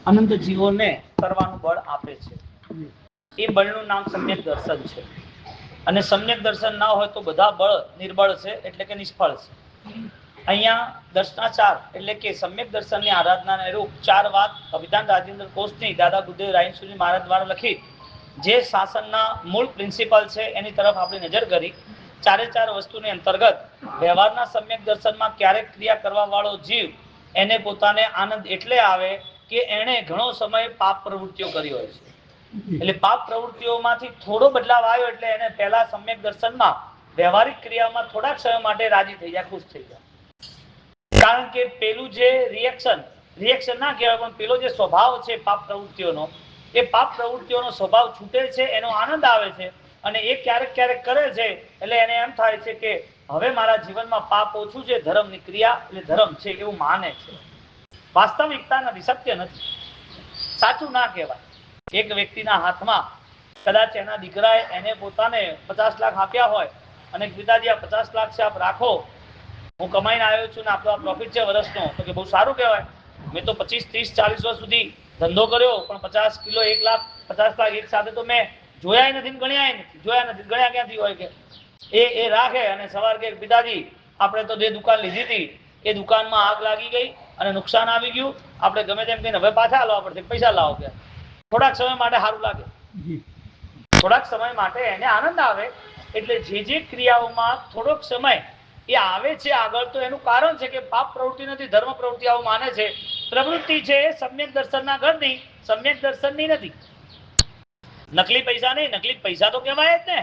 અનંત જીવોને કરવાનું બળ આપે છે. એ બળનું નામ સમ્યક દર્શન છે. અને સમ્યક દર્શન ના હોય તો બધા બળ નિર્બળ છે, એટલે કે નિષ્ફળ છે. અહીંયા દર્શનાચાર એટલે કે સમ્યક દર્શનની આરાધનાને રૂપ 4 વાત અભિધાન રાજેન્દ્ર કોષની દાદા ગુરુદેવ રાયસુરી મહારાજ દ્વારા લખી જે શાસનના મૂળ પ્રિન્સિપલ છે એની તરફ આપણે નજર કરી. 4 વસ્તુની અંતર્ગત વ્યવહારના સમ્યક દર્શનમાં ક્યારેક ક્રિયા કરવા વાળો જીવ એને પોતાને આનંદ એટલે આવે કે એને ઘણો સમય પાપ પ્રવૃત્તિઓ કરી હોય છે. એટલે પાપ પ્રવૃત્તિઓમાંથી થોડો બદલાવ આવ્યો એટલે એને પહેલા સમ્યક દર્શનમાં વ્યવહારિક ક્રિયામાં થોડાક સમય માટે રાજી થઈ જાય, ખુશ થઈ જાય. કારણ કે પેલું જે રિએક્શન ના કહેવાય પણ પેલો જે સ્વભાવ છે પાપ પ્રવૃત્તિઓનો, એ પાપ પ્રવૃત્તિઓનો સ્વભાવ છૂટે છે, એનો આનંદ આવે છે. અને એ ક્યારેક ક્યારેક કરે છે એટલે એને એમ થાય છે કે હવે મારા જીવનમાં પાપ ઓછું છે, ધર્મની ક્રિયા એટલે ધર્મ છે એવું માને છે. વાસ્તવિકતા નથી, સત્ય નથી, સાચું ના કહેવાય. એક વ્યક્તિના હાથમાં કદાચ એના દીકરાએ એને પોતાને 50 લાખ આપ્યા હોય અને પિતાજી આ 50 લાખ છે આપ રાખો, હું કમાઈને આવ્યો છું ને આપણો પ્રોફિટ છે વર્ષનો, તો કે બહુ સારું કહેવાય. મેં તો 25, 30, 40 વર્ષ સુધી ધંધો કર્યો પણ 50 કિલો 1 લાખ 50 લાખ એક સાથે તો મેં જોયા નથી, ગણ્યા નથી. ગણ્યા ક્યાંથી હોય કે એ રાખે અને સવાર કે પિતાજી આપણે તો જે દુકાન લીધી હતી એ દુકાનમાં આગ લાગી ગઈ અને નુકસાન આવી ગયું, આપણે ગમે તેમ કહીને હવે પાછા લાવવા પડશે, પૈસા લાવો કે. થોડાક સમય માટે સારું લાગે, થોડાક સમય માટે એને આનંદ આવે. એટલે જે ક્રિયાઓમાં થોડોક સમય એ આવે છે આગળ, તો એનું કારણ છે કે પાપ પ્રવૃત્તિ નથી, ધર્મ પ્રવૃત્તિ આવું માને છે. પ્રવૃત્તિ છે એ સમ્યક દર્શનના ઘરની, સમ્યક દર્શનની નથી. નકલી પૈસા નહીં, નકલી પૈસા તો કહેવાય જ ને.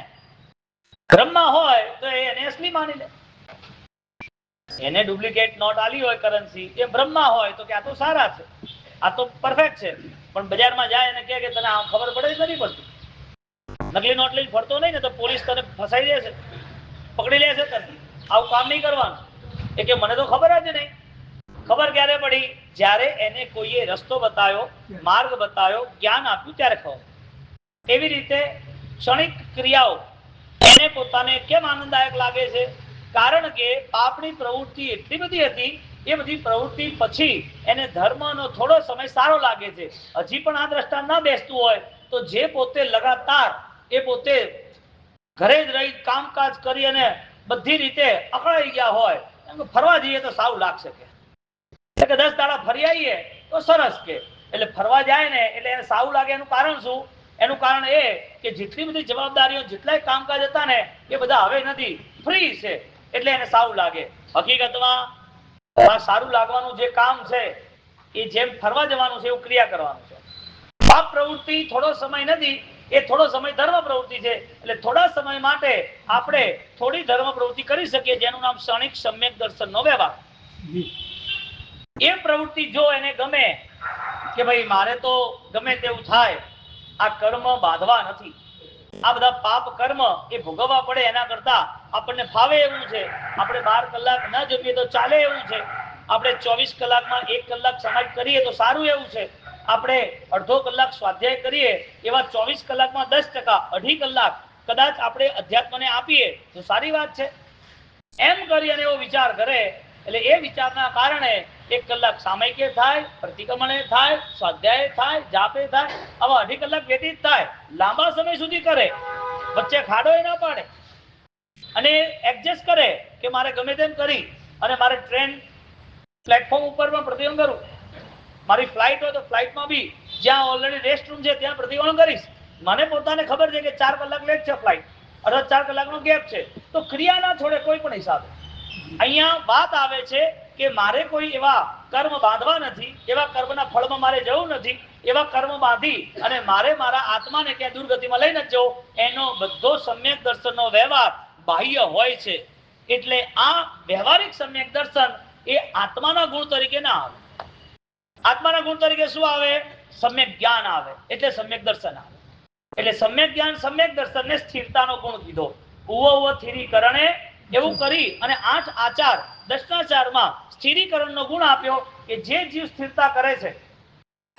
બ્રહ્મા હોય તો એને અસલી માની લે. એને ડુપ્લિકેટ નોટ આલી હોય કરન્સી, એ બ્રહ્મા હોય તો કે આ તો સારા છે, આ તો પરફેક્ટ છે. પણ બજારમાં જાય અને કહે કે તને આ ખબર પડે જ નથી પડતી, નકલી નોટ લઈને ફરતો નહીં ને તો પોલીસ તને ફસાઈ દે છે, પકડી લે છે તને. આવું કામ નહીં કરવાનું. એ કે મને તો ખબર જ નહીં. ખબર ક્યારે પડી? જ્યારે એને કોઈએ રસ્તો બતાવ્યો, માર્ગ બતાવ્યો, જ્ઞાન આપ્યું ત્યારે ખબર. એવી રીતે ક્ષણિક ક્રિયાઓ એને પોતાને કેમ આનંદદાયક લાગે છે? કારણ કે પાપની પ્રવૃત્તિ એટલી બધી હતી, એ બધી પ્રવૃત્તિ પછી એને ધર્મનો થોડો સમય સારો લાગે છે. હજી પણ આ દ્રષ્ટાંત ના બેસતું હોય તો જે પોતે લગાતાર એ પોતે ઘરે જ રહી કામકાજ કરી અને બધી રીતે અકળાઈ ગયા હોય, ફરવા જઈએ તો સારું લાગશે કે 10 દાડા ફરી આવીએ તો સરસ કે. એટલે ફરવા જાય ને એટલે એને સારું લાગે. એનું કારણ શું? એનું કારણ એ કે જેટલી બધી જવાબદારીઓ, જેટલાય કામકાજ હતા ને એ બધા હવે નથી, ફ્રી છે, એટલે એને સારું લાગે. હકીકતમાં સારું લાગવાનું જે કામ છે એ જેમ ફરવા જવાનું છે એવું ક્રિયા કરવાનું છે. પાપ પ્રવૃત્તિ થોડો સમય નથી, એ થોડો સમય ધર્મ પ્રવૃત્તિ છે. એટલે થોડા સમય માટે આપણે થોડી ધર્મ પ્રવૃત્તિ કરી શકીએ, જેનું નામ ક્ષણિક સમ્યક દર્શનનો વ્યવહાર. એ પ્રવૃત્તિ જો એને ગમે કે ભાઈ મારે તો ગમે તેવું થાય, આ કર્મ બાંધવા નથી, આ બધા પાપ કર્મ એ ભોગવવા પડે એના કરતા આપણને ફાવે એવું છે, આપણે 12 કલાક ન જમીએ તો ચાલે એવું છે, આપણે 24 કલાકમાં 1 કલાક સમાજ કરીએ તો સારું એવું છે, આપણે અડધો કલાક સ્વાધ્યાય કરીએ એવા 24 કલાકમાં 10%, 2.5 કલાક કદાચ આપણે અધ્યાત્મને આપીએ તો સારી વાત છે. એમ કરી અને એવો વિચાર કરે એટલે એ વિચારના કારણે 1 કલાક સામયિકે થાય, પ્રતિક્રમણે થાય, સ્વાધ્યાય થાય, જાપે થાય, આવા 2.5 કલાક વ્યતીત થાય. લાંબા સમય સુધી કરે, વચ્ચે ખાડો એ ના પાડે અને એડજસ્ટ કરે કે મારે ગમે તેમ કરી અને મારે ટ્રેન પ્લેટફોર્મ ઉપર પણ પ્રતિક્રમણ કરું, મારી ફ્લાઇટ હોય તો ફ્લાઇટમાં બી જ્યાં ઓલરેડી રેસ્ટ રૂમ છે ત્યાં પ્રતિક્રમણ કરીશ. મને પોતાને ખબર છે કે 4 કલાક લેટ છે ફ્લાઇટ, અડધા 4 કલાકનો ગેપ છે, તો ક્રિયા ના છોડે કોઈ પણ હિસાબે. અહીંયા વાત આવે છે કે મારે કોઈ એવા કર્મ બાંધવા નથી, એવા કર્મના ફળમાં મારે જવું નથી, એવા કર્મ બાંધી અને મારે મારા આત્માને ક્યાં દુર્ગતિમાં લઈ નથી જવું. એનો બધો સમ્યક દર્શનનો વ્યવહાર બાહ્ય હોય છે. એટલે આ વ્યવહારિક સમ્યક દર્શન એ આત્માના ગુણ તરીકે ના આવે. આત્માના ગુણ તરીકે શું આવે? સમ્યક જ્ઞાન આવે, એટલે સમ્યક દર્શન આવે. એટલે સમ્યક જ્ઞાન સમ્યક દર્શનને સ્થિરતાનો ગુણ કીધો. ઉવ સ્થિરીકરણે એવું કરી અને 8 આચાર દર્શનાચારમાં સ્થિરીકરણનો ગુણ આપ્યો કે જે જીવ સ્થિરતા કરે છે,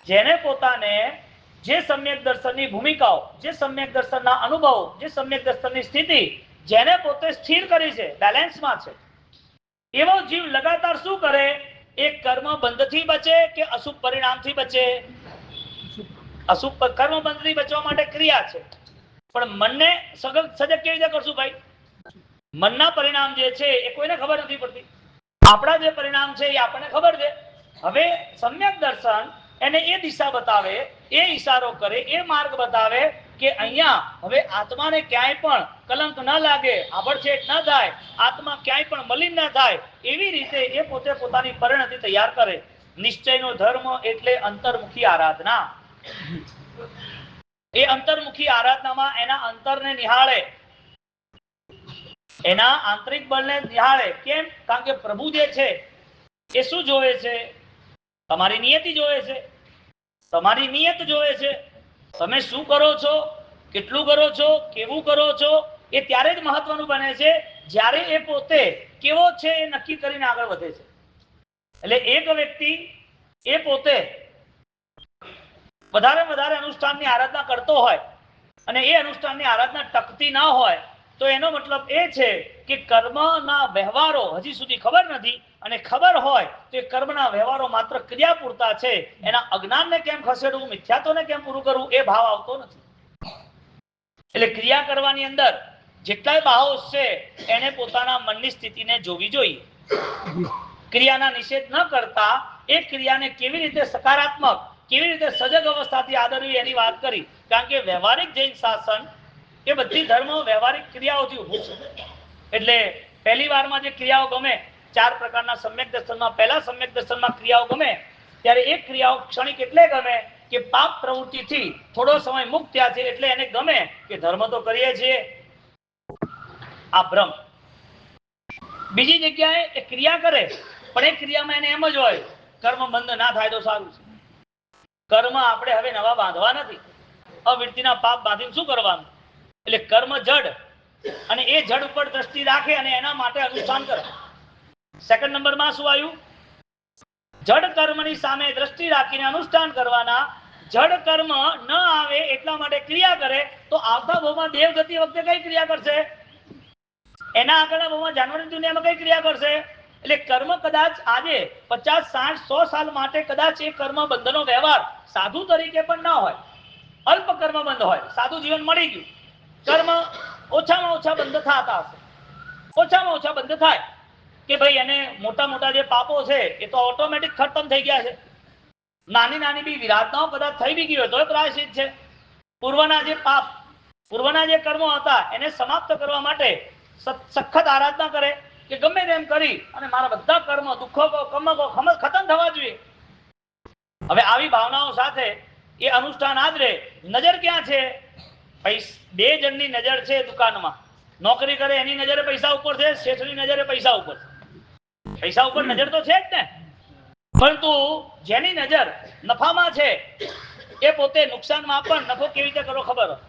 જેને પોતાને જે સમ્યક દર્શનની ભૂમિકાઓ, જે સમ્યક દર્શનના અનુભવો, જે સમ્યક દર્શનની સ્થિતિ જેને પોતે સ્થિર કરી છે, બેલેન્સમાં છે, એવો જીવ લગાતાર શું કરે? એક કર્મ બંધથી બચે કે અશુભ પરિણામથી બચે? અશુભ કર્મ બંધથી બચવા માટે ક્રિયા છે, પણ મનને સજગ કેવી રીતે કરશું ભાઈ? મનના પરિણામ જે છે એ કોઈને ખબર નથી પડતી. આપણા જે પરિણામ છે એ આપણને ખબર છે. હવે સમ્યક દર્શન એને એ દિશા બતાવે, એ ઈશારો કરે, એ માર્ગ બતાવે કે અહીંયા હવે આત્માને ક્યાંય પણ કલંક ન લાગે, આભડછેટ ન થાય, આત્મા ક્યાંય પણ મલિન ન થાય, એવી રીતે એ પોતે પોતાની પરિણતિ તૈયાર કરે. નિશ્ચયનો ધર્મ એટલે અંતર્મુખી આરાધના. એ અંતર્મુખી આરાધનામાં એના અંતરને નિહાળે, એના આંતરિક બળને નિહાળે. કેમ? કારણ કે પ્રભુ જે છે એ શું જોવે છે? તમારી નિયતિ જોવે છે. તમારી નિયત જોવે છે. તમે શું કરો છો, કેટલું કરો છો, કેવું કરો છો, એ ત્યારે જ મહત્વનું બને છે જ્યારે એ પોતે કેવો છે એ નક્કી કરીને આગળ વધે છે. એટલે એક વ્યક્તિ એ પોતે વધારે અનુષ્ઠાનની આરાધના કરતો હોય અને એ અનુષ્ઠાનની આરાધના ટકતી ના હોય તો એનો મતલબ એ છે કે કર્મના વ્યવહારો હજી સુધી ખબર નથી, અને ખબર હોય તો એ કર્મના વ્યવહારો માત્ર ક્રિયા પૂરતા છે. એના અજ્ઞાનને કેમ ખસેડવું, મિથ્યાત્વને કેમ પૂરું કરવું, એ ભાવ આવતો નથી. એટલે ક્રિયા કરવાની અંદર જેટલાય ભાવો છે એને પોતાના મનની સ્થિતિને જોવી જોઈએ. ક્રિયાના નિષેધ ન કરતા એ ક્રિયાને કેવી રીતે સકારાત્મક, કેવી રીતે સજગ અવસ્થાથી આદરવી એની વાત કરી. કારણ કે વ્યવહારિક જૈન શાસન એ બધી ધર્મ વ્યવહારિક ક્રિયાઓથી ઊભું છે. એટલે પહેલી વારમાં જે ક્રિયાઓ ગમે, 4 પ્રકારના સમ્યક દર્શનમાં, પહેલા સમ્યક દર્શનમાં ક્રિયાઓ ગમે ત્યારે એક ક્રિયાઓ ક્ષણિક એટલે ગમે કે પાપ પ્રવૃત્તિથી થોડો સમય મુક્ત થયા છે એટલે એને ગમે કે ધર્મ તો કરીએ છીએ, આ ભ્રમ. બીજી જગ્યાએ એ ક્રિયા કરે પણ એ ક્રિયામાં એને એમ જ હોય કર્મ બંધ ના થાય તો સારું છે. કર્મ આપણે હવે નવા બાંધવા નથી. અવૃત્તિના પાપ બાંધીને શું કરવાનું? એટલે કર્મ જડ, અને એ જડ ઉપર દ્રષ્ટિ રાખે અને એના માટે અનુષ્ઠાન કરે. સેકન્ડ નંબરમાં શું આવ્યું? જડ કર્મની સામે દ્રષ્ટિ રાખીને અનુષ્ઠાન કરવાના. જડ કર્મ ન આવે એટલા માટે ક્રિયા કરે. તો આવતા ભાવમાં દેવગતિ વખતે કઈ ક્રિયા કરશે? એના આગળના ભાવમાં જાનવરની દુનિયામાં કઈ ક્રિયા કરશે? એટલે કર્મ કદાચ આજે 50, 60, 100 સાલ માટે કદાચ એ કર્મ બંધનો વ્યવહાર સાધુ તરીકે પણ ના હોય, અલ્પ કર્મ બંધ હોય, સાધુ જીવન મળી ગયું, કર્મ ઓછામાં ઓછા બંધ થતા હશે. ઓછામાં ઓછા બંધ થાય કે ભાઈ એને મોટા જે પાપો છે એ તો ઓટોમેટિક ખતમ થઈ ગયા છે. નાની બી વિરાધનાઓ કદાચ થઈ બી ગઈ હોય તો પ્રાયશ્ચિત છે. પૂર્વના જે પાપ, પૂર્વના જે કર્મો હતા એને સમાપ્ત કરવા માટે સખત આરાધના કરે કે ગમે તેમ કરી અને મારા બધા કર્મ, દુઃખો, કમકો ખતમ થવા જોઈએ. હવે આવી ભાવનાઓ સાથે એ અનુષ્ઠાન આદરે. નજર ક્યાં છે? બે જણની નજર છે દુકાનમાં. નોકરી કરે એની નજરે પૈસા ઉપર છે, શેઠની નજરે પૈસા ઉપર. પૈસા ઉપર નજર તો છે જ ને, પરંતુ જેની નજર નફામાં છે એ પોતે નુકસાનમાં પણ નફો કેવી રીતે કરો ખબર હોય.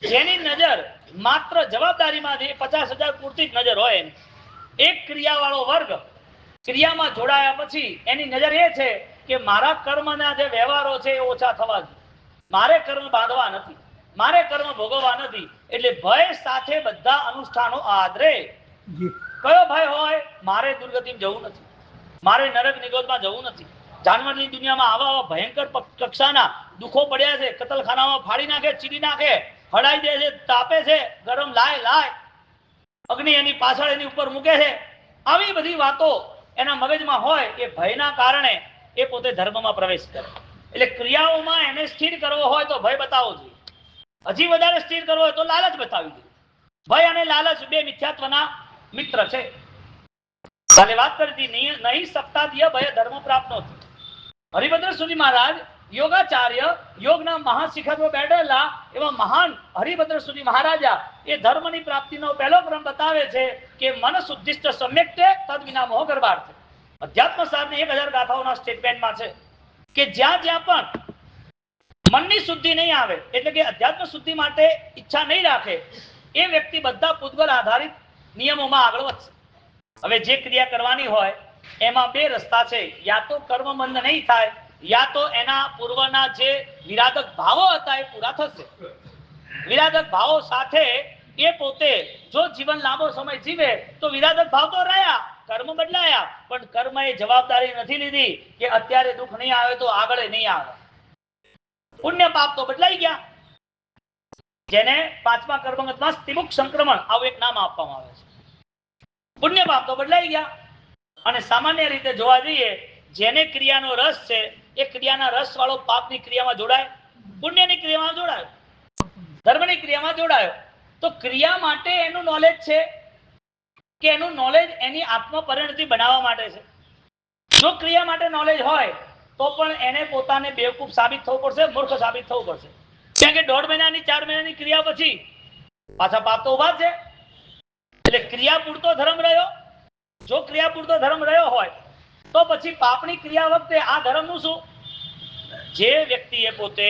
જેની નજર માત્ર જવાબદારીમાં 50,000 પૂરતી જ નજર હોય, એક ક્રિયાવાળો વર્ગ ક્રિયામાં જોડાયા પછી એની નજર એ છે કે મારા કર્મના જે વ્યવહારો છે એ ઓછા થવા જોઈએ, મારે કર્મ બાંધવા નથી, મારે કર્મ ભોગવવા નથી. એટલે ભય સાથે બધા અનુષ્ઠાનો આદરે. કયો ભય હોય? મારે દુર્ગતિમાં જવું નથી, મારે નરક નિગોદમાં જવું નથી. જાનવરની દુનિયામાં આવા ભયંકર કક્ષાના દુઃખો પડ્યા છે, કતલખાનામાં ફાડી નાખે, ચીરી નાખે, હડાઈ દે છે, તાપે છે, ગરમ લાય, અગ્નિ એની પાછળ એની ઉપર મૂકે છે. આવી બધી વાતો એના મગજમાં હોય એ ભયના કારણે એ પોતે ધર્મમાં પ્રવેશ કરે. એટલે ક્રિયાઓમાં એને સ્થિર કરવો હોય તો ભય બતાવવો જોઈએ. હજી વધારે સ્થિર કરવો હોય તો લાલચ બતાવી જોઈએ. ભય અને લાલચ બે મિથ્યાત્વના મિત્ર છે. કાલે વાત કરી હતી, નહીં સપ્તાધ્ય ભય ધર્મ પ્રાપ્ત નથી. હરિભદ્ર સુરી મહારાજ યોગાચાર્ય, યોગના મહાશિખર બેઠેલા એવા મહાન હરિભદ્ર સુરી મહારાજા એ ધર્મની પ્રાપ્તિનો પહેલો ક્રમ બતાવે છે કે મન શુદ્ધિષ્ટ સમ્યક છે તદ વિના મોહ ગર્ભાર્થ. અધ્યાત્મ સારની 1000 ગાથાઓના સ્ટેટમેન્ટમાં છે કે જ્યાં પણ મનની શુદ્ધિ નહીં આવે, એટલે કે અધ્યાત્મ શુદ્ધિ માટે ઈચ્છા નહીં રાખે, એ વ્યક્તિ બધા પૂતગલ આધારિત નિયમોમાં આગળ વધશે. હવે જે ક્રિયા કરવાની હોય એમાં બે રસ્તા છે. યા તો કર્મ બંધ નહીં થાય, યા તો એના પૂર્વના જે વિરાધક ભાવો હતા એ પૂરા થશે. વિરાધક ભાવો સાથે એ પોતે જો જીવન લાંબો સમય જીવે તો વિરાધક ભાવ તો રહ્યા, કર્મ બદલાયા, પણ કર્મ એ જવાબદારી નથી લીધી કે અત્યારે દુઃખ નહીં આવે તો આગળ નહીં આવે. પુણ્ય પાપ તો બદલાઈ ગયા, જેને પાંચમા કર્મગતમાં સ્તિમુખ સંક્રમણ આવું એક નામ આપવામાં આવે છે. પુણ્ય પાપ તો બદલાઈ ગયા. અને સામાન્ય રીતે જોવા જઈએ, જેને ક્રિયાનો રસ છે એ ક્રિયાના રસ વાળો પાપની ક્રિયામાં જોડાય, પુણ્યની ક્રિયામાં જોડાય, ધર્મની ક્રિયામાં જોડાયો. તો ક્રિયા માટે એનું નોલેજ છે કે એનું નોલેજ એની આત્મ પરિણતિ બનાવવા માટે છે. જો ક્રિયા માટે નોલેજ હોય તો પણ એને પોતાને બેવકૂફ સાબિત થવું પડશે, મૂર્ખ સાબિત થવું પડશે. કારણ કે 1.5 મહિનાની 4 મહિનાની ક્રિયા પછી પાછા પાપ તો ઉભા છે. એટલે ક્રિયા પૂરતો ધર્મ રહ્યો. જો ક્રિયા પૂરતો ધર્મ રહ્યો હોય તો પછી પાપની ક્રિયા વખતે આ ધર્મનું શું? જે વ્યક્તિએ પોતે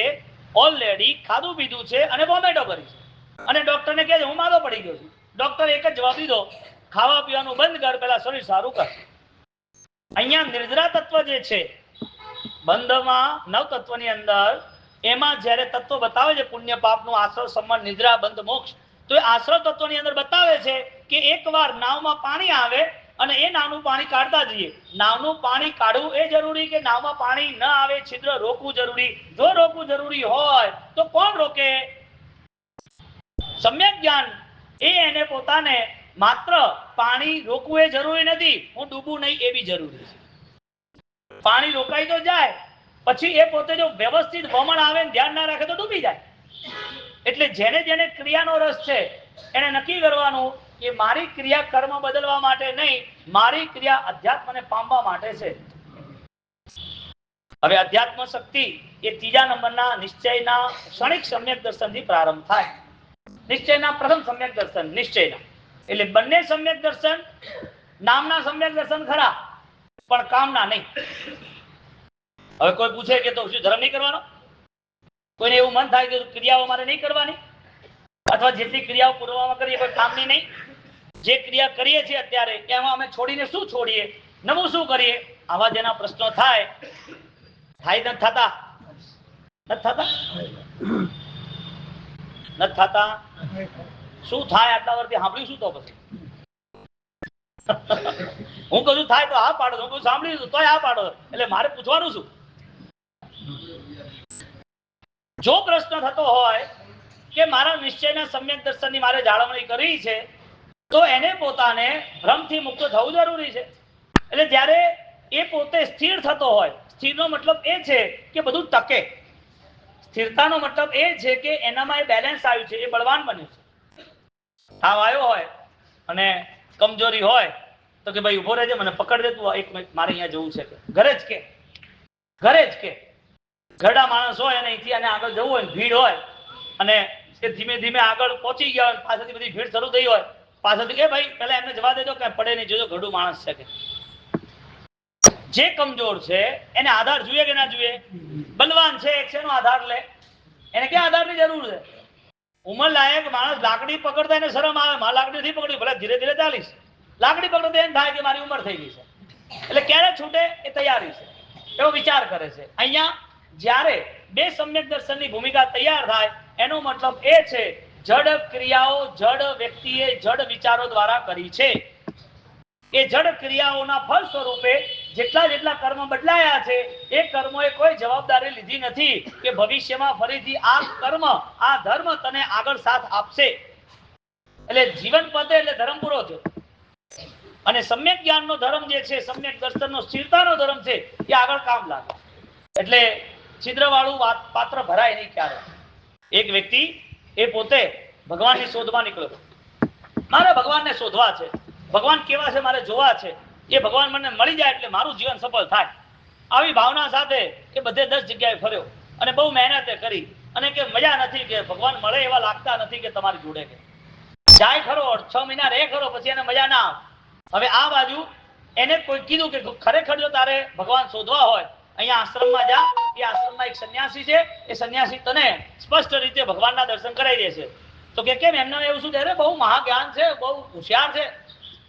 ઓલરેડી ખાધું પીધું છે અને વોમેટો કરી છે અને ડોક્ટરને કહે છે હું માદો પડી ગયો છું, ડોક્ટર એક જ જવાબ દીધો, ખાવા પીવાનું બંધ કર, પેલા શરીર સારું કર. અહીંયા નિર્જરા તત્વ જે છે બંધમાં 9 તત્વની અંદર, એમાં જ્યારે તત્વ બતાવે છે પુણ્ય પાપનું, આશ્રવ સંબંધ નિદ્રા બંધ મોક્ષ, તો એ આશ્રવ તત્વની અંદર બતાવે છે કે એકવાર નાવમાં પાણી આવે અને એ નાવનું પાણી કાઢતા જઈએ. નાવનું પાણી કાઢવું એ જરૂરી કે નાવમાં પાણી ન આવે છિદ્ર રોકવું જરૂરી? જો રોકવું જરૂરી હોય તો કોણ રોકે? સમ્યક જ્ઞાન એ એને પોતાને માત્ર પાણી રોકવું એ જરૂરી નથી, હું ડૂબું નહીં એ બી જરૂરી છે. પાણી રોકાઈ તો જાય પછી એ પોતે જો વ્યવસ્થિત વમણ આવે ધ્યાન ના રાખે તો ડૂબી જાય. એટલે જેને જેને ક્રિયાનો રસ છે એને નક્કી કરવાનું કે મારી ક્રિયા કર્મ બદલવા માટે નહીં, મારી ક્રિયા અધ્યાત્મને પામવા માટે છે. હવે અધ્યાત્મ શક્તિ એ 3જા નંબરના નિશ્ચયના ક્ષણિક સમ્યક દર્શનથી પ્રારંભ થાય. નિશ્ચયના પ્રથમ સમ્યક દર્શન નિશ્ચયના, એટલે બંને સમ્યક દર્શન નામના સમ્યક દર્શન ખરા પણ કામના નહીં. હવે કોઈ પૂછે કે તો શું ધર્મ નહીં કરવાનો? કોઈને એવું મન થાય કે ક્રિયાઓ મારે નહીં કરવાની, અથવા જેટલી ક્રિયાઓ પૂર્વમાં કરીએ કોઈ કામની નહીં, જે ક્રિયા કરીએ છીએ અત્યારે એમાં અમે છોડીને શું છોડીએ, નવું શું કરીએ, આવા જેના પ્રશ્નો થાય નથી થતા? શું થાય? આટલા વર્ષથી સાંભળ્યું શું? તો પછી હું કશું થાય તો હા પાડો, હું કશું સાંભળ્યું તો હા પાડો, એટલે મારે પૂછવાનું શું? જો પ્રશ્ન થતો હોય કે મારા નિશ્ચયના સમ્યક દર્શનની મારે જાળવણી કરવી છે તો એને પોતાને ભ્રમથી મુક્ત થવું જરૂરી છે. એટલે જ્યારે એ પોતે સ્થિર થતો હોય, સ્થિરનો મતલબ એ છે કે બધું ટકે, સ્થિરતાનો મતલબ એ છે કે એનામાં એ બેલેન્સ આવ્યું છે, એ બળવાન બન્યું છે. તાવ આવ્યો હોય અને કમજોરી હોય તો કે ભાઈ ઉભો રહેજે, મને પકડ દે, તું 1 મિનિટ મારે અહીંયા જવું છે, ઘરે જ કે ઘરડા માણસ હોય અને અહીંથી અને આગળ જવું હોય, ભીડ હોય અને એ ધીમે ધીમે આગળ પહોંચી ગયા હોય, પાછળથી બધી ભીડ શરૂ થઈ હોય, પાછળથી કે ભાઈ પહેલા એમને જવા દેજો, કઈ પડે નહીં, જોજો ઘરડું માણસ છે. કે જે કમજોર છે એને આધાર જોઈએ કે ના જોઈએ? બલવાન છે એક શેનો આધાર લે? એને ક્યાં આધારની જરૂર છે? ઉંમર લાયક માણસ લાકડી પકડતા એને શરમ આવે, માં લાકડી નથી પકડી, ભલે ધીરે ધીરે ચાલીશ, લાકડી પકડતા એમ થાય કે મારી ઉંમર થઈ ગઈ છે, એટલે ક્યારે છૂટે એ તૈયારી છે, એવો વિચાર કરે છે. અહીંયા જ્યારે બે સમ્યક દર્શનની ભૂમિકા તૈયાર થાય એનો મતલબ એ છે જડ ક્રિયાઓ જડ વ્યક્તિએ જડ વિચારો દ્વારા કરી છે. એ જડ ક્રિયાઓના ફળ સ્વરૂપે જેટલા જેટલા કર્મ બદલાયા છે એ કર્મોએ કોઈ જવાબદારી લીધી નથી કે ભવિષ્યમાં ફરીથી આ કર્મ આ ધર્મ તને આગળ સાથ આપશે. એટલે જીવન પતે એટલે ધર્મ પૂરો થયો. અને સમ્યક જ્ઞાનનો ધર્મ જે છે, સમ્યક દર્શનનો સ્થિરતાનો ધર્મ છે, એ આગળ કામ લાગે. એટલે છિદ્રવાળું પાત્ર ભરાય નહીં ક્યારે. એક વ્યક્તિ એ પોતે ભગવાનની શોધમાં નીકળ્યો, મારે ભગવાનને શોધવા છે, ભગવાન કેવા છે મારે જોવા છે, એ ભગવાન મને મળી જાય એટલે મારું જીવન સફળ થાય, આવી ભાવના સાથે એ બધે 10 જગ્યાએ ફર્યો અને બહુ મહેનતે કરી અને કે મજા નથી, કે ભગવાન મળે એવા લાગતા નથી કે તમારી જોડે, કે જાય ખરો 6 મહિના રહે ખરો, પછી એને મજા ના આવે. હવે આ બાજુ એને કોઈ કીધું કે ખરેખર જો તારે ભગવાન શોધવા હોય અહીંયા આશ્રમમાં જા, એ આશ્રમમાં એક સંન્યાસી છે, એ સંન્યાસી તને સ્પષ્ટ રીતે ભગવાનના દર્શન કરાવી દેશે. તો કે કેમ? એમને એવું શું કહે? બહુ મહાજ્ઞાન છે, બહુ હોશિયાર છે,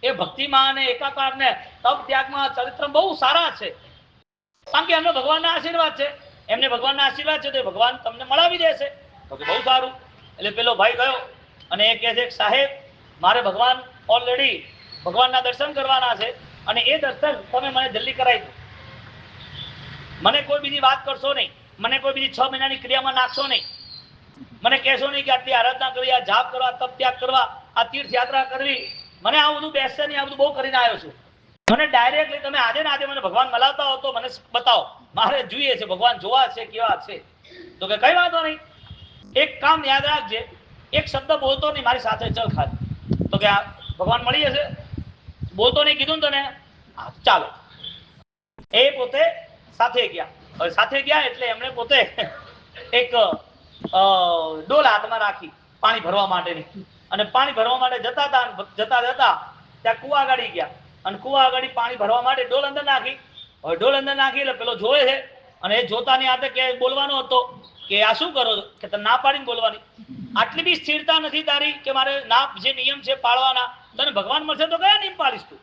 એ ભક્તિમાં અને એકાકાર ને તપ ત્યાગમાં ચરિત્ર બહુ સારા છે, કારણ કે એમને ભગવાનના આશીર્વાદ છે, એમને ભગવાનના આશીર્વાદ છે, તો ભગવાન તમને મળાવી દેશે. તો કે બહુ સારું. એટલે પેલો ભાઈ ગયો અને એ કહે છે સાહેબ મારે ભગવાન ઓલરેડી ભગવાનના દર્શન કરવાના છે અને એ દર્શન તમે મને જલ્દી કરાવી દો, મને કોઈ બીજી વાત કરશો નહીં, મને કોઈ બીજી 6 મહિનાની ક્રિયામાં નાખશો નહીં. મને કહેશો નહીં કે આટલી આરાધના કરવી, આ જાપ કરવા, તપ ત્યાગ કરવા, આ તીર્થ યાત્રા કરવી. મને આ બધું બેસશે નહીં. આ બધું બહુ કરીને આવ્યો છું. મને ડાયરેક્ટલી તમે આજે ને આજે મને ભગવાન મલાવતા હો તો મને બતાવો. મારે જોઈએ છે ભગવાન જોવા છે કેવા છે. તો કે કઈ વાંધો નહીં, એક કામ યાદ રાખજે, એક શબ્દ બોલતો નહીં, મારી સાથે ચલ ખાલી. તો કે આ ભગવાન મળી જશે. બોલતો નહીં કીધું ને તને, ચાલો. એ પોતે સાથે ગયા. હવે સાથે ગયા એટલે એમણે પોતે એક ડોલ હાથમાં રાખી પાણી ભરવા માટેની, અને પાણી ભરવા માટે જતા હતા. જતા જતા ત્યાં કુવા આગળ ગયા, અને કુવા આગળ પાણી ભરવા માટે ડોલ અંદર નાખી. હવે ડોલ અંદર નાખી એટલે પેલો જોવે છે, અને એ જોતાની હાથે કે બોલવાનો હતો કે આ શું કરો છો, કે તને ના પાડીને બોલવાની. આટલી બી સ્થિરતા નથી તારી કે મારે ના, જે નિયમ છે પાળવાના. તને ભગવાન મળશે તો કયા નિયમ પાડીશ તું?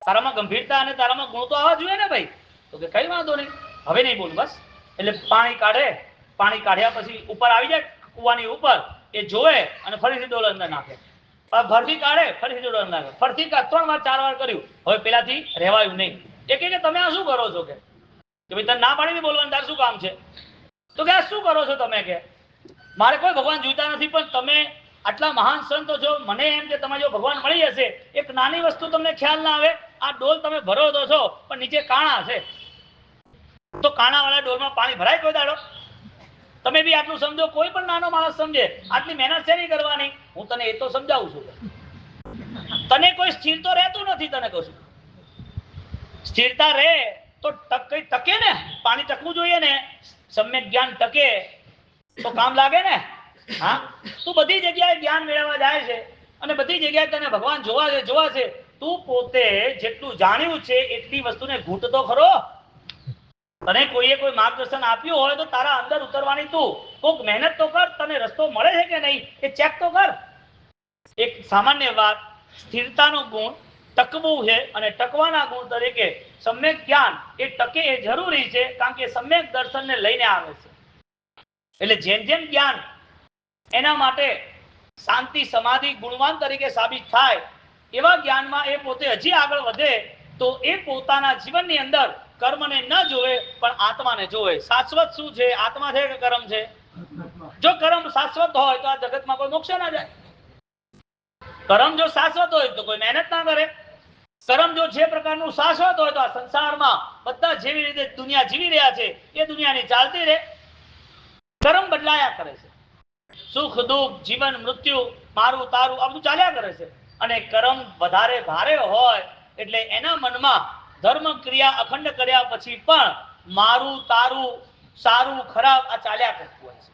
તારામાં ગંભીરતા અને તારામાં ગુણ તો આવવા જોઈએ ને ભાઈ. તો કે કઈ વાંધો નહીં, હવે નહીં બોલું બસ. એટલે પાણી કાઢે. પાણી કાઢ્યા પછી ઉપર આવી જાય કુવાની ઉપર, એ જોવે અને ફરીથી ડોલ અંદર નાખે. ફરથી કાઢે, ફરીથી ડોલ અંદર નાખે. ફરથી 3 વાર 4 વાર કર્યું. હવે પેલાથી રહેવાયું નહીં. એ કે તમે આ શું કરો છો? કે ભાઈ તને ના પાડીને બોલવાનું, તારે શું કામ છે? તો કે આ શું કરો છો તમે? કે મારે કોઈ ભગવાન જોઈતા નથી, પણ તમે આટલા મહાન સંતો છો, મને એમ કે તમે જો ભગવાન મળી જશે, એક નાની વસ્તુ તમને ખ્યાલ ના આવે. આ ડોલ તમે ભરો દો છો, પણ નીચે કાણા છે. તો કાણા વાળા ડોલમાં પાણી ભરાય કોઈ દાડો? તમે બી આટલું સમજો, કોઈ પણ નાનો માણસ સમજે. આટલી મહેનત છે નહીં કરવાની. હું તને એ તો સમજાવું છું. તને કોઈ સ્થિર તો રહેતું નથી. તને કહું છું, સ્થિરતા રહે તો ટકે ને. પાણી ટકવું જોઈએ ને. સમ્યક જ્ઞાન ટકે તો કામ લાગે ને. હા, તું બધી જગ્યાએ જ્ઞાન મેળવવા જાય છે, અને બધી જગ્યાએ તને ભગવાન જોવા છે. તું પોતે જેટલું જાણ્યું છે એટલી વસ્તુને ઘૂંટ તો ખરો. તને કોઈએ કોઈ માર્ગદર્શન આપ્યું હોય તો તારા અંદર ઉતરવાની તું કોઈક મહેનત તો કર. તને રસ્તો મળે છે કે નહીં એ ચેક તો કર. એક સામાન્ય વાત, સ્થિરતાનો ગુણ ટકવું છે, અને ટકવાના ગુણ તરીકે સમ્યક જ્ઞાન એ ટકે એ જરૂરી છે, કારણ કે સમ્યક દર્શનને લઈને આવે છે. એટલે જેમ જેમ જ્ઞાન એના માટે શાંતિ સમાધિ ગુણવાન તરીકે સાબિત થાય, એવા જ્ઞાનમાં એ પોતે હજી આગળ વધે તો એ પોતાના જીવનની અંદર કર્મને ન જોવે પણ આત્માને જોવે. શાશ્વત શું છે? આત્મા છે કે કર્મ છે? જો કર્મ શાશ્વત હોય તો આ જગતમાં કોઈ મોક્ષ ના જાય. કર્મ જો શાશ્વત હોય તો કોઈ મહેનત ના કરે. કર્મ જો જે પ્રકારનું શાશ્વત હોય તો આ સંસારમાં બધા જેવી રીતે દુનિયા જીવી રહ્યા છે એ દુનિયાની ચાલતી રહે. કર્મ બદલાયા કરે છે. સુખ દુઃખ, જીવન મૃત્યુ, મારું તારું આ બધું ચાલ્યા કરે છે. અને કર્મ વધારે ભારે હોય એટલે એના મનમાં ધર્મ ક્રિયા અખંડ કર્યા પછી પણ મારું તારું, સારું ખરાબ આ ચાલ્યા કરતું હોય છે.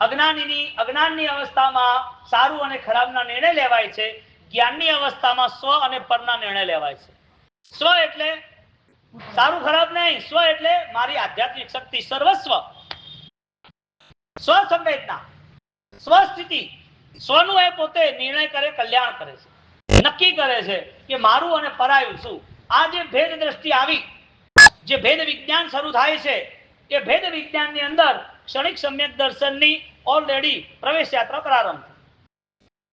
અજ્ઞાનની અવસ્થામાં સારું અને ખરાબના નિર્ણય લેવાય છે. જ્ઞાનની અવસ્થામાં સ્વ અને પરના નિર્ણય લેવાય છે. સ્વ એટલે સારું ખરાબ નહીં. સ્વ એટલે મારી આધ્યાત્મિક શક્તિ, સર્વસ્વ, સ્વ સંવેદના, સ્વસ્થિતિ. સ્વનું એ પોતે નિર્ણય કરે, કલ્યાણ કરે છે, નક્કી કરે છે કે મારું અને પરાયું શું. આ જે ભેદ દ્રષ્ટિ આવી, જે ભેદ વિજ્ઞાન શરૂ થાય છે, એ ભેદ વિજ્ઞાનની અંદર ક્ષણિક સમ્યક દર્શનની ઓલરેડી પ્રવેશ યાત્રા પ્રારંભ.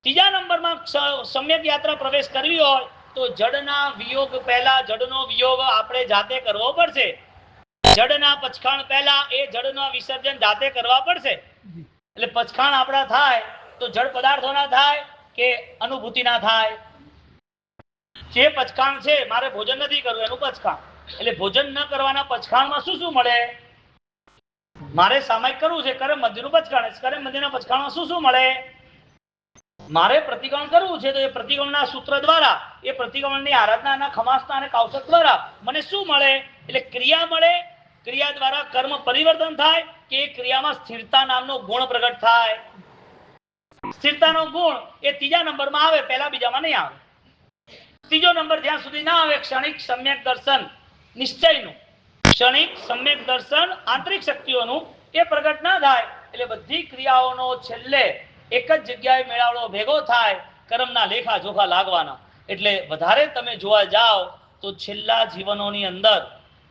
ત્રીજા નંબરમાં સમ્યક યાત્રા પ્રવેશ કરવી હોય તો જડના વિયોગ પહેલા જડનો વિયોગ આપણે જાતે કરવો પડશે. જડના પચખાણ પહેલા એ જડના વિસર્જન જાતે કરવા પડશે. એટલે પચખાણ આપણા થાય તો જડ પદાર્થોના થાય કે અનુભૂતિના થાય? જે પચખાણ છે, મારે ભોજન નથી કરવું એનું પચખાણ. એટલે ભોજન ન કરવાના પચખાણમાં શું શું મળે? મારે સામાયિક કરવું છે, કર્મ મધ્યનું પચખાણ. કર્મ મધ્યના પચખાણમાં શું શું મળે? મારે પ્રતિક્રમણ કરવું છે તો એ પ્રતિક્રમણના સૂત્ર દ્વારા, એ પ્રતિક્રમણની આરાધનાના ખમાસના અને કૌશક દ્વારા મને શું મળે? એટલે ક્રિયા મળે. ક્રિયા દ્વારા કર્મ પરિવર્તન થાય કે એ ક્રિયામાં સ્થિરતા નામનો ગુણ પ્રગટ થાય. સ્થિરતાનો ગુણ એ ત્રીજા નંબરમાં આવે, પહેલા બીજામાં નહીં આવે. ત્રીજો નંબર જ્યાં સુધી ના આવે ક્ષણિક સમ્યક દર્શન નિશ્ચયનું, ક્ષણિક સમ્યક દર્શન આંતરિક શક્તિઓનું એ પ્રગટ ના થાય એટલે બધી ક્રિયાઓનો છેલ્લે એક જ જગ્યાએ મેળાવડો ભેગો થાય, કર્મના લેખા જોખા લાગવાના. એટલે વધારે તમે જોવા જાઓ તો છેલ્લા જીવનોની અંદર